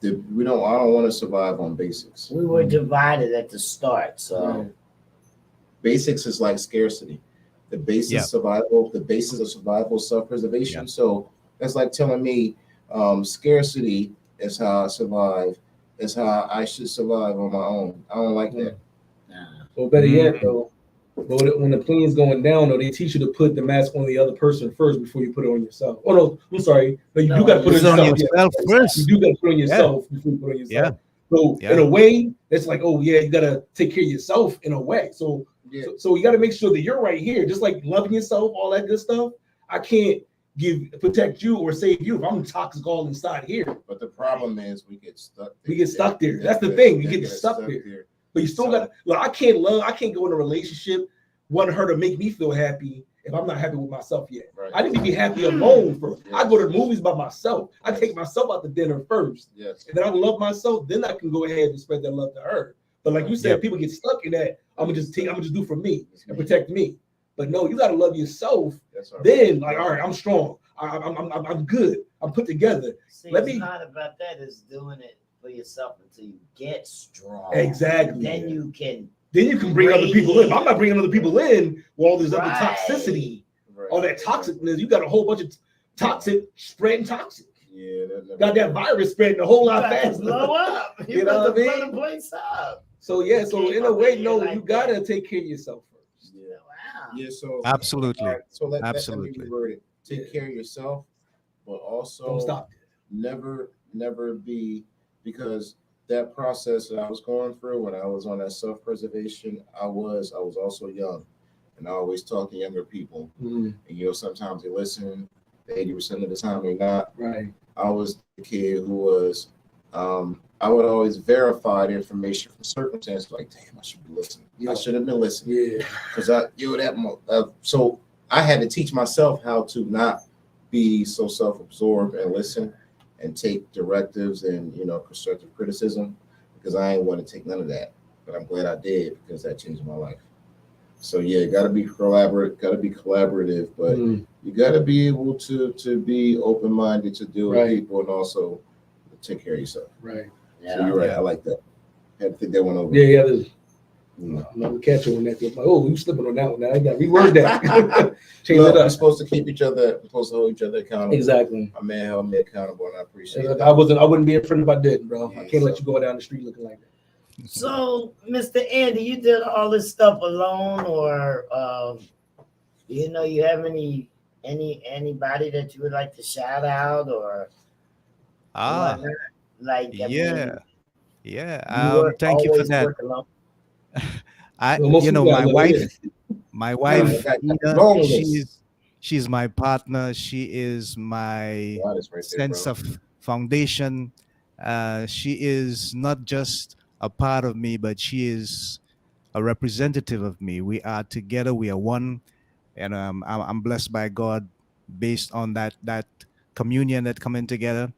I don't want to survive on basics. We were divided at the start, so Right. Basics is like scarcity. The basis Yeah. survival, the basis of survival, self-preservation. Yeah. So that's like telling me scarcity is how I survive, is how I should survive on my own. I don't like that. Well, better yet, though, when the plane's going down, though, they teach you to put the mask on the other person first before you put it on yourself. Oh no, I'm sorry. No, you No, do got to put it Put on it on yourself. yourself Yeah. first. You do got to put it on yourself before you put it on yourself. So Yeah. in a way, it's like, oh yeah, you got to take care of yourself in a way. So Yeah. so you got to make sure that you're right here, just like loving yourself, all that good stuff. I can't protect you or save you if I'm toxic all inside here. But the problem is we get stuck there. We get stuck there. That's the thing. You get stuck there. But you still So- got. Look, I can't go in a relationship wanting her to make me feel happy if I'm not happy with myself yet. Right. I need to be happy alone first. Yes. I go to the movies by myself. I take myself out to dinner first, Yes. and then I love myself. Then I can go ahead and spread that love to her. But like you said, Yep. people get stuck in that. I'm gonna just do for me and protect me. But no, you gotta love yourself. That's all right. Then like, all right, I'm strong. I'm good. I'm put together. see, Let it's me- not about that. It's doing it for yourself until you get strong. Exactly. Then you can Then you can bring other people in. If I'm not bringing other people in with all this other Right. toxicity, Right. all that toxicness. You got a whole bunch of toxic spreading toxic. Yeah. Got that virus spreading a whole You lot got to faster. blow up. You, You know got what I to mean? blow the place up. So yeah, so can't in a come way, in no, here you like gotta that. take care of yourself first. Yeah. Wow. Yeah. So Absolutely. all right, so let me Absolutely. reword it. Take Yeah. care of yourself, but also Don't stop. never be, because that process that I was going through when I was on that self-preservation, I was also young, and I always talk to younger people, and sometimes they listen, 80% of the time they're not. Right. I was the kid who was I would always verify the information from circumstances like, damn, I should be listening. Yeah. I should have been listening. Yeah. Because so I had to teach myself how to not be so self-absorbed and listen and take directives and constructive criticism, because I ain't want to take none of that. But I'm glad I did, because that changed my life. So yeah, gotta be collaborative, but you gotta be able to be open-minded to deal with Right. people and also take care of yourself. Right. So you're right, I like that. Had to think that one over. Yeah. There's Mm. another catch on that. Like, oh, you slipping on that one. Now I got to reword that. Change Look, it we're up. supposed to keep each other, we're supposed to hold each other accountable. Exactly. My man held me accountable, and I appreciate And that. I wouldn't be a friend if I didn't, bro. Yeah, I can't let so- you go down the street looking like that. So, Mr. Andy, you did all this stuff alone, or you have anybody that you would like to shout out, or whatnot? Like, I mean, Yeah. you work- Thank you for always that. work alone. Well, most people My gotta wife, live. my wife, I got Ina, long list. she's my partner. She is my God is right there, sense bro. of foundation, She is not just a part of me, but she is a representative of me. We are together. We are one, and I'm blessed by God based on that communion that coming together.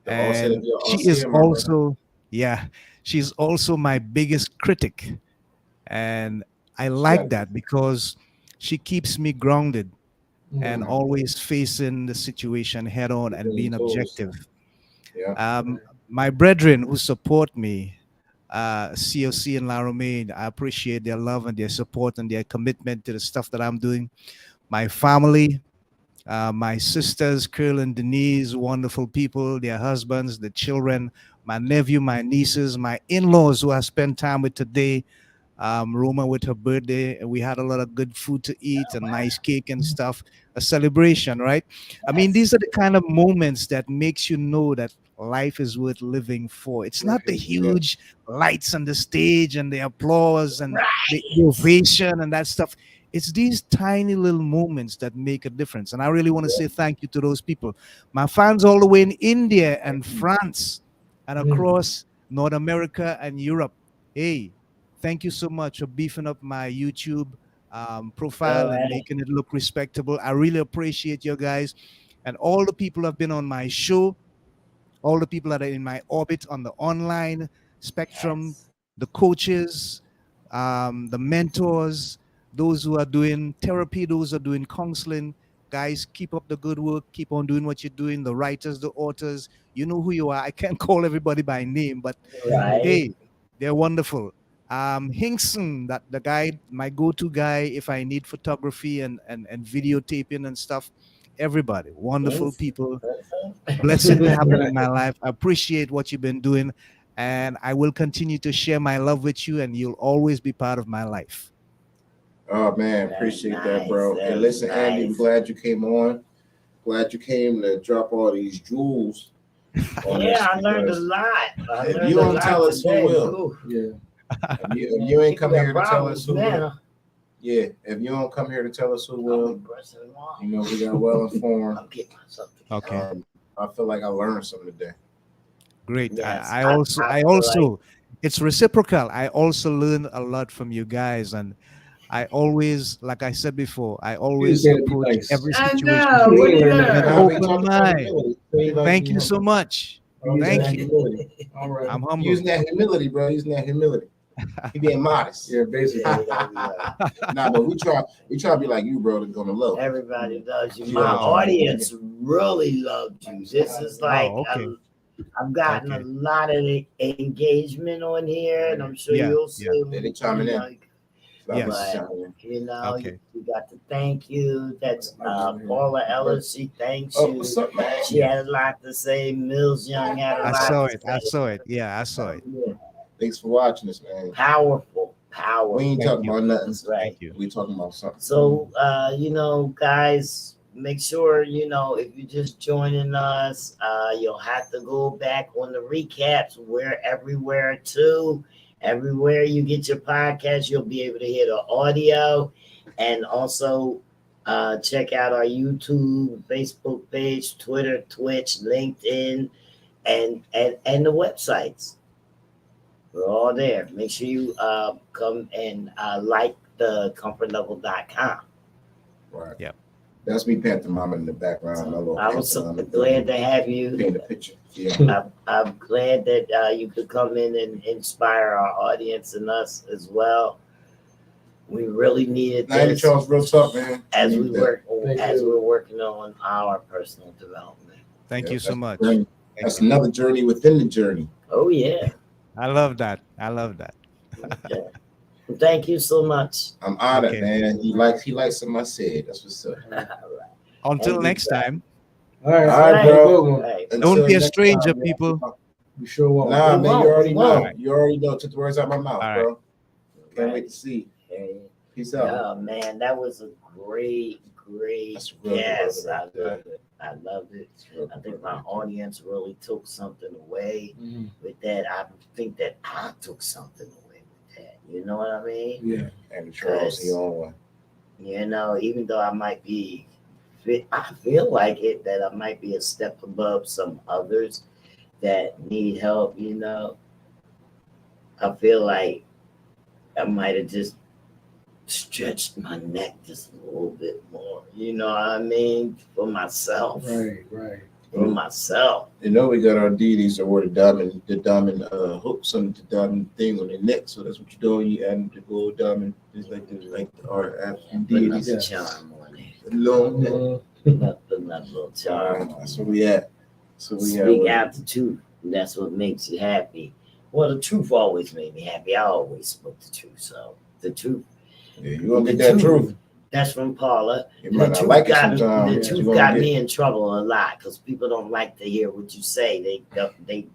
The all said And of your all she is said, my brother. also, yeah, she's also my biggest critic, and I Yeah. like that because she keeps me grounded and Mhm. always facing the situation head on and being Tools. objective. Yeah. My brethren who support me, COC and La Romaine, I appreciate their love and their support and their commitment to the stuff that I'm doing. My family, my sisters, Curl and Denise, wonderful people, their husbands, the children, my nephew, my nieces, my in-laws who I spent time with today. Roma with her birthday, and we had a lot of good food to eat and nice cake and stuff. A celebration, right? I mean, Yes. these are the kind of moments that makes you know that life is worth living for. It's not the Right. Yeah. huge lights on the stage and the applause and the Right. ovation and that stuff. It's these tiny little moments that make a difference. And I really want to say thank you to those people. My fans all the way in India and France and across North America and Europe. Hey, thank you so much for beefing up my YouTube All profile and right. making it look respectable. I really appreciate you guys and all the people who have been on my show, all the people that are in my orbit on the online spectrum, Yes. the coaches, the mentors, those who are doing therapy, those who are doing counseling. Guys, keep up the good work. Keep on doing what you're doing. The writers, the authors, you know who you are. I can't call everybody by name, but Right. hey, they're wonderful. Hinkson, that the guy, my go-to guy if I need photography and videotaping and stuff. Everybody, wonderful Yes. people, blessing to have them in my life. I appreciate what you've been doing, and I will continue to share my love with you, and you'll always be part of my life. Oh man, Very appreciate that, nice. bro. Very And listen, Andy, we're nice. glad you came on. Glad you came to drop all these jewels on us Yeah, I learned a because lot. I if learned you a don't lot tell us, who today. will? Ooh, Yeah. If you ain't come people here got to tell us problems who will, now. yeah. If you don't come here to tell us who I'm will, brushing them off. you know we got well informed. I'm getting myself together. Okay, I feel like I learned something today. great. Yes, I I also, I feel like also, it's reciprocal. I also learn a lot from you guys, and I always, like I said before, I You just always gotta be approach nice. every I situation know. What do you with an Nah, learn? we open talked about mind. humility. So you like Thank be you so humble. much. Using Thank that you. humility. All right. I'm humble. Using that humility, bro. Using that humility. He being modest. Yeah, basically. Nah, but we try to be like you, bro, to go to low. Everybody loves you. Yeah. My Oh. audience really loved you. This is like Oh, okay. I've gotten a Okay. lot of engagement on here, and I'm sure Yeah, you'll yeah. see. They chiming in. Know, Yes. you know, Okay. you got to thank you. That's Paula Ellis. She thanks Oh, you. what's up, man? She had a lot to say. Mills Young had a I lot saw to it. say. I saw it. Yeah, I saw it. Yeah. Thanks for watching us, man. Powerful. We ain't Thank talking you. about nothing. That's right. Thank you. We talking about something. So, you know, guys, make sure, you know, if you're just joining us, you'll have to go back on the recaps. We're everywhere too. Everywhere you get your podcast, you'll be able to hear the audio, and also check out our YouTube, Facebook page, Twitter, Twitch, LinkedIn, and the websites. We're all there. Make sure you come and like the comfortlevel.com. Right. Yep. That's me pantomiming in the background. My little I was so pantomime. glad to have you. Paint a picture. Yeah. I'm glad that you could come in and inspire our audience and us as well. We really needed Now, this Charles, real talk, man. as Need we that. work Thank as you. we're working on our personal development. Thank Yeah, you so that's much. a journey. Thank That's you. another journey within the journey. Oh yeah. I love that. I love that. Okay. Well, thank you so much. I'm honored, Okay. man. He likes what I said. That's what's up. Until I'll be next back. time, All right, All right, Right. bro. Good one. Right. Until don't be a next stranger, time, man. people. We sure won't. Nah, We man, won't, you already we know. won't. You already know. Took the words out of my mouth, All right. bro. Can't Right. wait to see. Okay. Peace out. Oh man, that was a great That's real yes. good I right there. loved it. I loved it. Real I good think right my audience really took something away Mhm. with that. I think that I took something away with that. You know what I mean? Yeah. there. And Charles, he on one. You know, even though I might be, I feel like it that I might be a step above some others that need help, you know, I feel like I might have just stretched my neck just a little bit more. You know what I mean? For myself. Right. For myself. You know, we got our deities that wear the diamond hooks on the diamond thing on their neck. So that's what you're doing. You add the gold diamond. It's like our African Put deities. another charm on it. Long neck. Put another little charm on That's it. where we at. So we Speak at. out the truth. And that's what makes you happy. Well, the truth always made me happy. I always spoke the truth. So the truth. Yeah, you gonna The get that truth. That's from Paula. You The might not truth like it got, sometimes. the but truth you gonna got get- me in trouble a lot because people don't like to hear what you say. They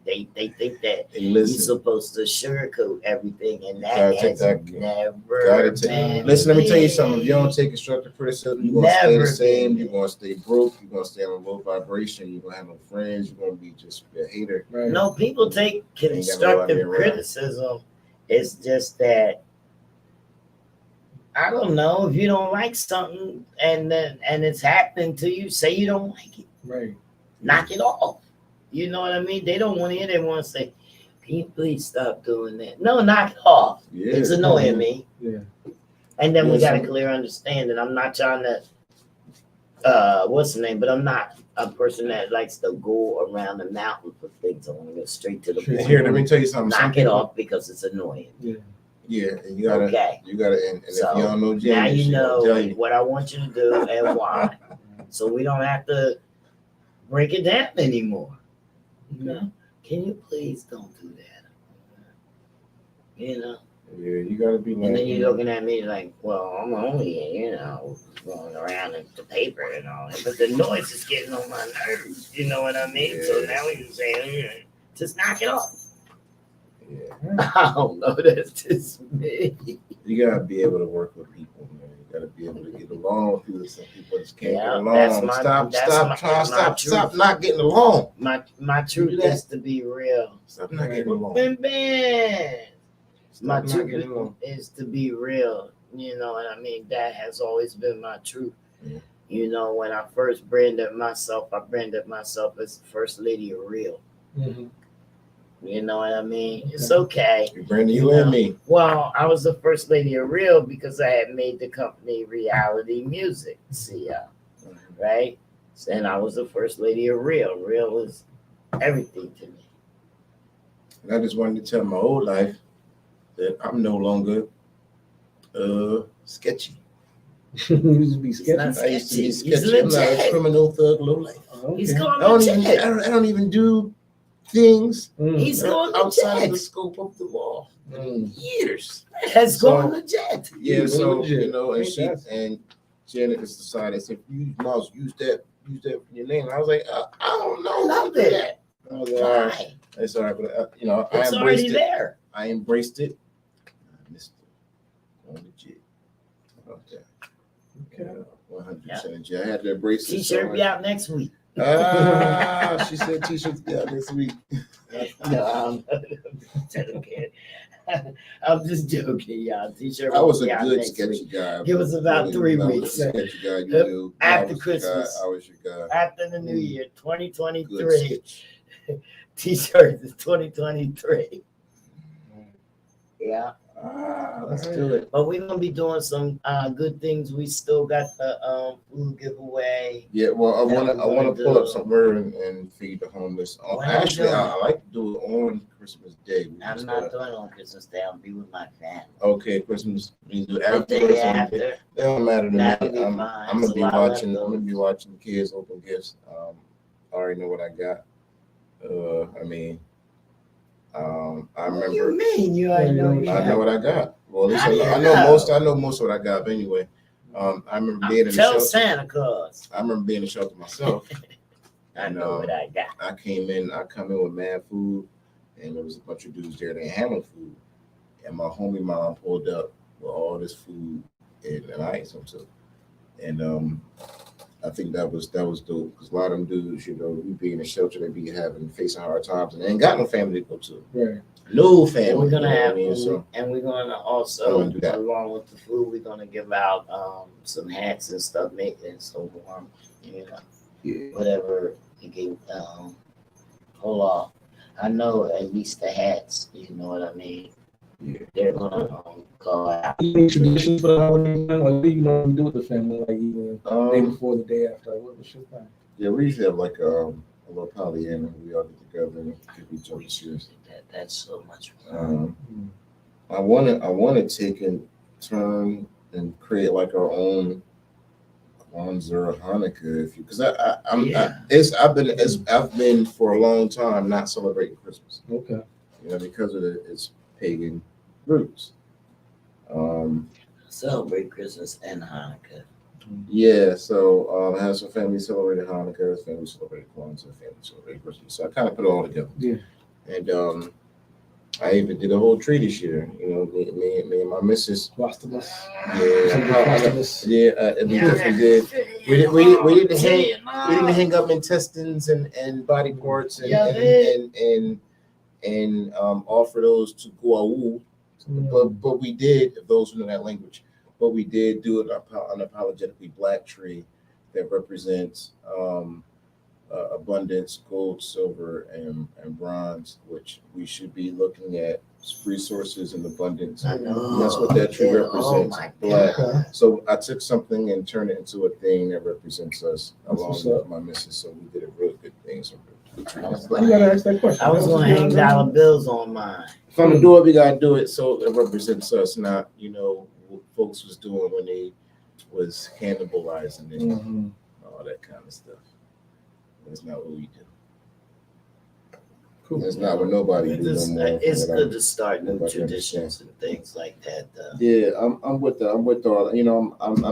think that and you're listen. supposed to sugarcoat everything, and Gotta that take has that- never Gotta take. been. Listen, let me tell you something. If you me. don't take constructive criticism, you're gonna stay Never the same. been. You're gonna stay broke. You're gonna stay on a low vibration. You're gonna have no friends. You're gonna be just a hater. Right. No, people take got nobody constructive around. criticism. It's just that I don't know if you don't like something and it's happening to you. Say you don't like it. Right. Knock it off. You know what I mean? They don't want to hear. They want to say, "Can you please stop doing that?" No, knock it off. Yeah. It's annoying me. Yeah. And then we Yeah, got a so- clear understanding. I'm not trying to, what's the name? But I'm not a person that likes to go around the mountain for things. I want to go straight to the Sure. point. Here, let me tell you something. Some Knock it people- off because it's annoying. Yeah, and you gotta, Okay. and if So, you don't know Now James, you she gonna know tell you. what I want you to do and why. So we don't have to break it down anymore. You know? Can you please don't do that? You know? Yeah, you gotta be like. And then you're looking at me like, well, I'm only, you know, going around in the paper and all that. But the noise is getting on my nerves. You know what I mean? So Yeah. now you say, just knock it off. Yeah, I don't know. That's just me. you gotta be able to work with people, man. You gotta be able to get along with people. Some people just can't Yeah, get that's along. my- Stop that's trying. my Stop truth. not getting along. My truth do that? is to be real. Stop not getting along. Ben. My Stop not getting truth along. is to be real. You know what I mean? That has always been my truth. Yeah. You know, when I first branded myself, I branded myself as First Lady of Real. Mm-hmm. You know what I mean? It's okay. You Brandon, you and me. Well, I was the First Lady of Real because I had made the company Reality Music, right? And I was the First Lady of Real. Real was everything to me. And I just wanted to tell my whole life that I'm no longer sketchy. You used to be He's not sketchy. I used to be sketchy. He's sketchy. I'm not a legit. criminal thug low life. He's Okay. going I legit. don't even do things Mm. He's going outside of the legit. scope of the law. Mm. Years. Has So- gone legit. Yeah, Yeah, so legit. you know, and Fantastic. Janet has decided, said, "You Miles, use that for your name." And I was like, I don't know how Love to do it. that. I was like, all right, Fine. it's all right, but you know, I It's embraced already it. there. I embraced it. I missed it. Legit. Okay. Okay. 100% legit. I had to embrace it. T-shirt be out next week. She said t-shirts be out this week. No, I'm joking. I'm just joking, y'all. T-shirt I was will a be out good next sketchy week. guy. Give us about 3 I was weeks. a sketchy guy. You Yep. knew. After I was your Christmas. guy. I was your guy. After the new year, Good 2023. sketch. T-shirts is 2023. Yeah. Let's do it. But we're gonna be doing some good things. We still got the food giveaway. Yeah, well, I Yeah, wanna we're pull gonna up somewhere and feed the homeless. When are we Actually, doing I like to do it on Christmas Day. We I'm just not gotta- doing it on Christmas Day. I'll be with my family. Okay, Christmas. We do The afterwards. day after. It don't matter to me. That'd be I'm fine. gonna It's be a lot of watching. I'm those. gonna be watching the kids open gifts. I already know what I got. I What do remember. you mean? You already know what you I know got? what I got. Well, at least How do you I know know? most. I know most of what I got. But anyway, I remember being in the Tell shelter. Santa Claus. I remember being in the shelter myself. I And, know what I got. I come in with mad food, and there was a bunch of dudes there that ain't had no food. And my homie mom pulled up with all this food, and I ate some too. And I think that was dope because a lot of them dudes, you know, we be in the shelter, they be facing hard times, and they ain't got no family to go to. Right. No family. And we're gonna you know what have, I mean? So and we're gonna I'm also, gonna do that. along with the food, we're gonna give out some hats and stuff, make it so warm, you know, yeah. whatever you can pull off. I know at least the hats. You know what I mean? Yeah. They're gonna call out. Any traditions for the holidays, man? Like, what do you normally do with the family? Like, either the day before, the day after? Like, what's your thing? Yeah, we usually have like a little Pollyanna. We all get together and give each other cheers. That's so much fun. I want to take a turn and create like our own Kwanzaa or Hanukkah, because I've been for a long time not celebrating Christmas. Okay. You know, because of its pagan roots. Celebrate Christmas and Hanukkah. Yeah, so I have some family celebrated Hanukkah, family celebrated Kwanzaa, family celebrated Christmas. So I kind of put it all together. Yeah. And I even did a whole tree this year. You know, me and my missus. Wastamas. Yeah, we definitely did. We didn't hang up intestines and body parts and offer those to Guau. But we did, if those who know that language, but we did do an unapologetically black tree that represents abundance, gold, silver, and bronze, which we should be looking at resources and abundance. I know. And that's what that tree represents, Oh my black. God. So I took something and turned it into a thing that represents us along what's with up. my missus. So we did a really good thing. So I was You gotta ask that question. I was gonna hang dollar bills on mine. if I'm gonna do it, we gotta do it so it represents us, not what folks was doing when they was cannibalizing and Mhm. all that kind of stuff. That's not what we do. Cool. That's not what nobody do no more. It's from what good to start new nobody traditions and things like that. Yeah, I'm with all. I'm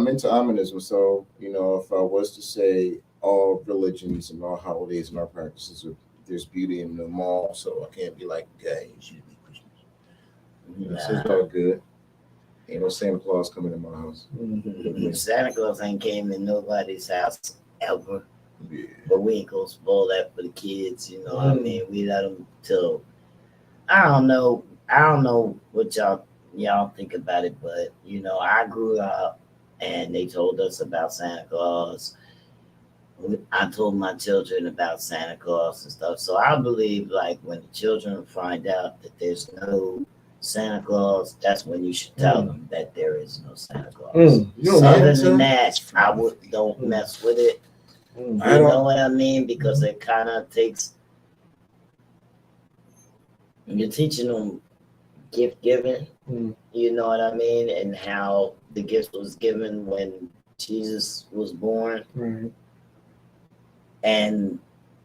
into Aminism. So if I was to say all religions and all holidays and all practices, there's beauty in them all. So I can't be like, okay, you should be Christmas. So it's all good. Ain't no Santa Claus coming in my house. Santa Claus ain't came in nobody's house ever, Yeah. but we ain't gonna spoil that for the kids. You know what I mean? We let them till I don't know what y'all think about it, but I grew up and they told us about Santa Claus. I told my children about Santa Claus and stuff. So I believe like when the children find out that there's no Santa Claus, that's when you should tell them that there is no Santa Claus. Other than that, I don't mess with it. You know what I mean? Because it kind of takes. You're teaching them gift giving. You know what I mean, and how the gift was given when Jesus was born. Right. And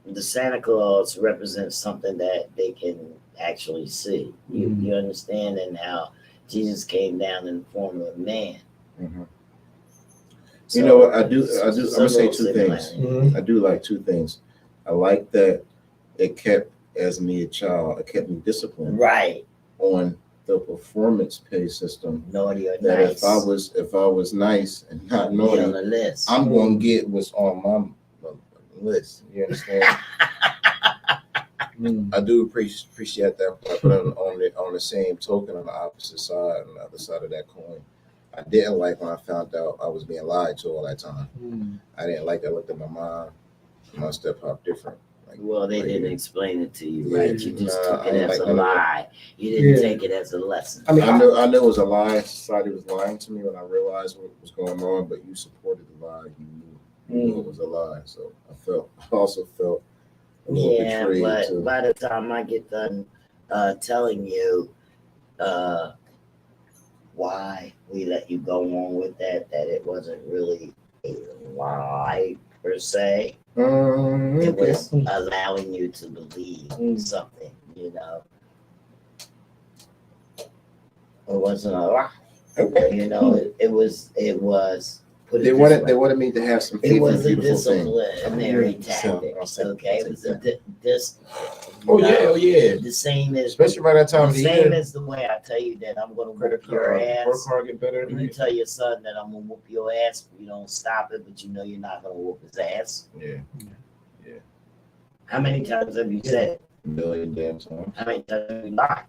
the Santa Claus represents something that they can actually see. You understand, and how Jesus came down in the form of a man. Mm-hmm. So, You know what I do? I'm gonna say two things. Mhm. I do like two things. I like that it kept as me a child. It kept me disciplined Right. on the performance pay system. Naughty or That nice. if I was nice and not Be on naughty, the list. I'm gonna get what's on my list. You understand? I do appreciate that, but on the same token, on the opposite side, on the other side of that coin, I didn't like when I found out I was being lied to all that time. I didn't like that. I looked at my mom, my stepmom different. Well, they didn't explain it to you, Yeah, right? You just took I it don't as like a none of that. lie. You didn't Yeah. take it as a lesson. I mean, I knew it was a lie. Society was lying to me when I realized what was going on, but you supported the lie. You knew it was a lie. So I also felt a little Yeah, betrayed but too. by the time I get done telling you why we let you go on with that it wasn't really a lie per se. It Okay. was allowing you to believe something, It wasn't a lie. Okay. It was put it They this wanted way. me to have some It faith in was a a beautiful thing. disciplinary So, tactic. I'll say- Okay, it was this. Oh yeah. The same as Especially by that time of the the same year. as the way I tell you that I'm gonna Credit whoop your card, work ass. hard, get better. When you tell your son that I'm gonna whoop your ass, you don't stop it, but you're not gonna whoop his ass. Yeah, How many times have you said? a million damn times. How many times have you lied?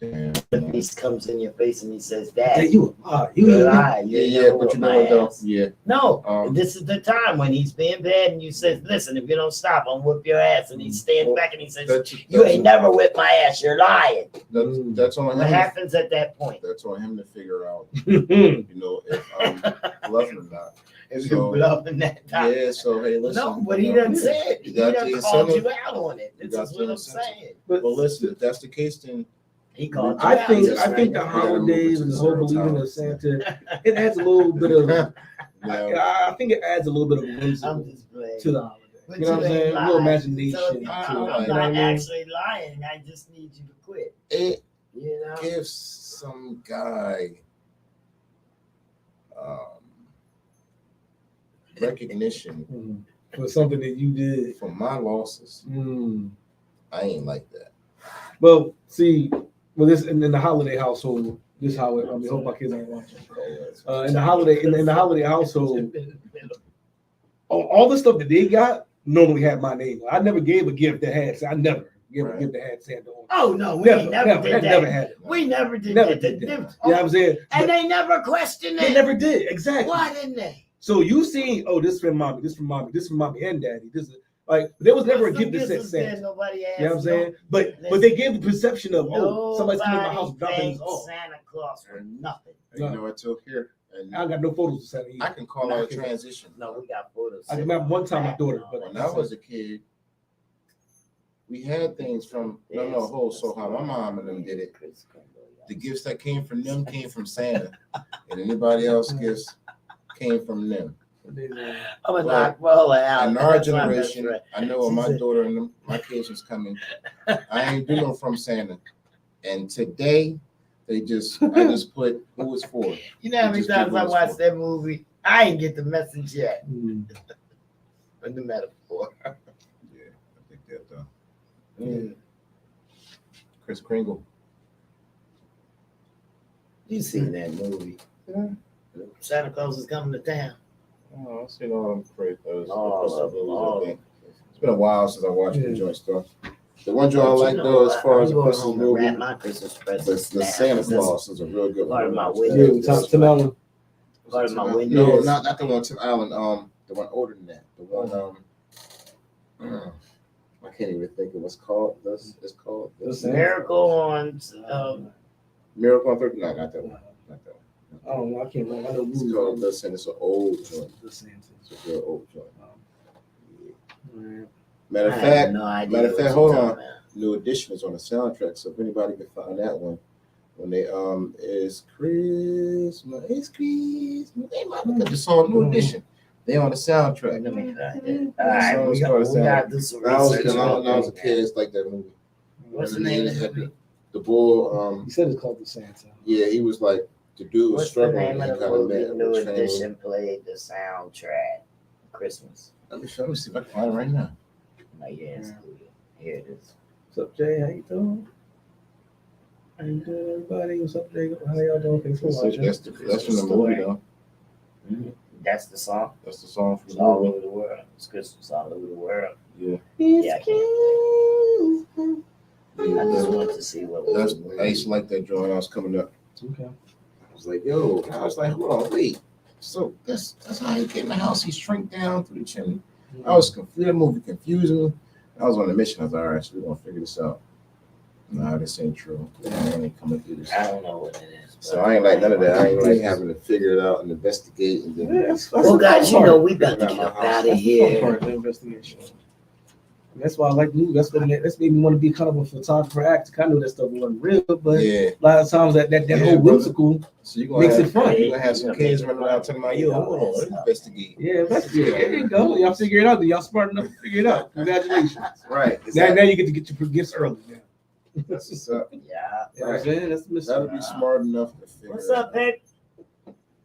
Damn. But he comes in your face and he says, Hey, "Dad, you a lie. you lie. Yeah, You yeah, never but whip you know my what though? ass." Yeah. No, Um, this is the time when he's being bad and you says, "Listen, if you don't stop, I'm whoop your ass." And he stands Well, back and he says, That's "You ain't never whipped my ass. You're lying." that's on What him. happens at that point? That's on him to figure out, Mhm. you know, if I'm bluffing or not. If So, you're bluffing that time. Yeah, so hey, listen. No, but he you know, done said You he got done the called incentive. you out on it. You This got is the what I'm incentive. saying. But Well, listen, if that's the case, then He called you I out. think just I think right the now. gotta move it holidays to and the whole 0 believing in tolerance. Santa, it adds a little bit of. no, I think it adds a little bit of I'm whimsy just playing. to the holiday. But You know what I'm ain't saying? A little lying. imagination. So, to it, I I'm you know like what I not mean? actually lying. I just need you to quit. it You know? gives some guy recognition For something that you did. for my losses. Mm. I ain't like that. Well, see, this in the holiday household, this how it. I mean, hope my kids ain't watching. In the holiday household, all the stuff that they got normally had my name. I never gave a gift that had. I never gave a gift that had Santa on. Oh no, we never did that. Never had it. We never did Never that. did that. They- You know what I'm saying? And they never questioned They it. never did. Exactly. Why didn't they? So you see, oh, this from mommy, this from mommy, this from mommy and daddy. This is like there was never a Some gift that gifts said was there, Santa. nobody asked. You know what I'm saying? But Listen, they gave the perception of, oh, somebody's coming to my house nobody dropping thanked this off. Santa Claus for nothing. And you know what, till here, and I got no photos of Santa either. I can call out a transition. No, we got photos. I remember one time my daughter, but When I was a kid, we had things from so how my mom and them did it. The gifts that came from them came from Santa, and anybody else gifts came from them. I'm gonna knock Paula out. In our That's my best generation, friend. I know when my daughter and them, my kids was coming, I ain't do no from Santa. And today, I just put who it's for. You know how many Just times do I what it's watched for. that movie? I ain't get the message yet. Mm. But the metaphor. Yeah, I think that though. Mm. Chris Kringle. You seen that movie? Santa Claus is coming to town. Oh, I've seen all them great those. All of them, all of them. It's been a while since I watched the Yeah. joint stuff. The one joint I like though, as far as the Christmas movie, wrap my Christmas presents. the now. Santa This is Claus is a real good part one. of my Yeah, window. we talked to Melon. Part of my No, window. not the one Tim Allen. The one older than that. The one I can't even think of what's called. It's called Miracle on Miracle on 39. Not that one. Not that one. I don't know. I can't remember. I know It's movies. called The Santa. It's an old joint. The Santa. It's a real old joint. Right. Matter of I fact, have no idea matter of what fact, you're hold talking on. about. New Edition is on the soundtrack, so if anybody can find that one, when they it's Christmas, it's Christmas. They might look at the song New Edition. They on the soundtrack. Let me try that. All right, we Songs got called to do some When I was research. when I was a kid, it's like that movie. What's the name of the movie? The bull. He said it's called the Santa. Yeah, he was like the dude was What's the struggling. name and of the kind of movie? met New with training. Edition played the soundtrack. Christmas. Let me see if I can find it right now. Like, yeah, it's cool. Here it is. What's up, Jay? How you doing? How you doing, everybody? What's up, Jay? How y'all doing? Thanks for watching. That's from the movie though. That's the song. That's the song from It's the all movie. over the world. It's Christmas all over the world. Yeah. Yeah, I can't. I just Yeah, wanted to see what that's was. I used to like that drawing when I was coming up. Okay. I was like, yo, I was like, hold on, wait. So that's how he get in the house. He shrink down through the chimney. I was confused. That movie confused me. I was on a mission. I was like, all right, so we're gonna figure this out. Nah, this ain't true. I ain't coming through this. I don't know what it is. So I ain't like none of that. I ain't like having to figure it out and investigate and then. Well, guys, you know we about to get up out of here. Part of the investigation. And that's why I like movies. That's made me want to be kind of a photographer actor. I know that stuff wasn't real, but Yeah. a lot of times that Yeah, whole brother. whimsical So you gonna makes have, it fun. you gonna have some kids running around telling me, yo, hold on, let's investigate. Yeah, that's good. There you go. Y'all figure it out. Y'all smart enough to figure it out. Congratulations. Right. Now you get to get your gifts early. Now. That's what's up. Yeah. You know what I'm saying? That's the Gotta mystery. be smart enough to figure What's it up, out. babe?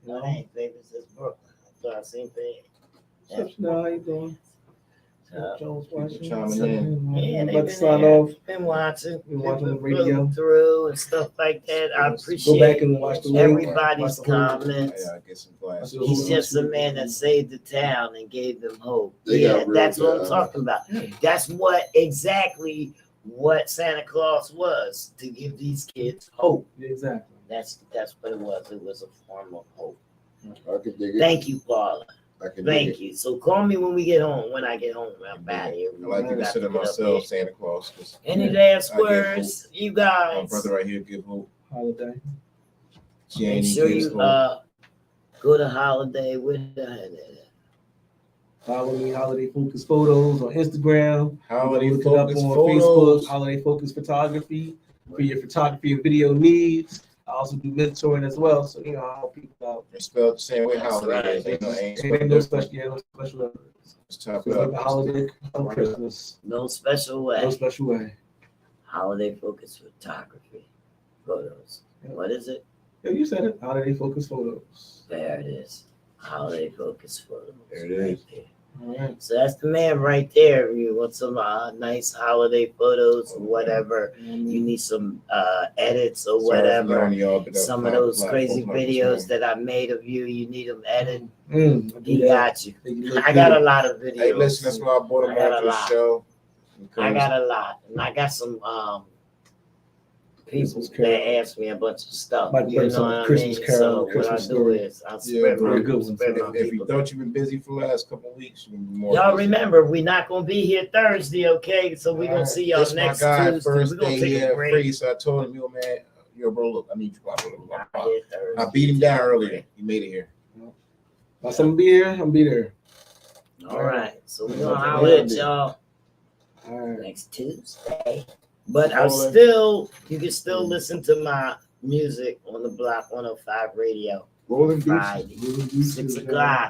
No, that ain't babe. It's just Brooklyn. I thought I seen babe. What's up, Chanel? How you doing? Uh, Jones people watching. chiming in. Yeah, I'm they about to been sign there. off. Been watching. Been watching Been the radio. looking through and stuff like that. I Go appreciate back and watch the link. everybody's Watch the whole- comments. Yeah, get some glasses. He's just a man that saved the town and gave them hope. They Yeah, got real that's what I'm good, talking about. That's what exactly what Santa Claus was, to give these kids hope. Exactly. That's what it was. It was a form of hope. I could dig it. Thank you, Paula. I could dig Thank it. you. So call me when we get home. When I get home, I'm out here. I like to We got consider get up myself here. Santa Claus. 'Cause Any last I give words, you my guys? brother right here give hope. Holiday. She Make ain't sure gives you hope. go to Holiday with the Follow me, Holiday Focus Photos on Instagram. Holiday Look it up Focus on Photos. Facebook, Holiday Focus Photography, for your photography and video needs. I also do mentoring as well, so you know I help people out. It's spelled the same way That's holiday right. is. Ain't Ain't spelled no different. special, yeah, no special efforts. It's tough It's like a up. holiday on Christmas. No special way. No special way. Holiday Focus Photography photos. What is it? Yeah, you said it. Holiday Focus Photos. There it is. Holiday Focus photos. There it is. there. All right. So that's the man right there. If you want some nice holiday photos or whatever, you need some edits or Sorry for whatever. yelling y'all, but that's Some of not those black crazy folks like videos this, that I made of you, you need them edited. I do He that. got you. Make it look I got good. a lot of man. videos. Hey, listen, that's why I brought him I got on a to the lot. show. I got a lot, and I got some people Christmas Carol. that ask me a bunch of stuff. Might You play know some what I Christmas mean? Carol, So what I Christmas do story. is I Yeah, spread my, very good ones. spread my If you people. thought you've been busy for the last couple of weeks, you'll be more Y'all busy. remember, we're not gonna be here Thursday, okay? So we're gonna Alright. see y'all This next my guy, Tuesday. first We're gonna day take he a had break. free, so I told him, yo, man, yo, bro, look, I need you. Blah, blah, blah, blah, Not blah. here Thursday. I beat him down earlier. He made it here. If I'm be here, I'm be there. All right, so we're Yeah, gonna holler at yeah. y'all All right. next Tuesday. But Rolling. you can still listen to my music on the Block 105 radio Rolling deuces. Friday, 6 o'clock.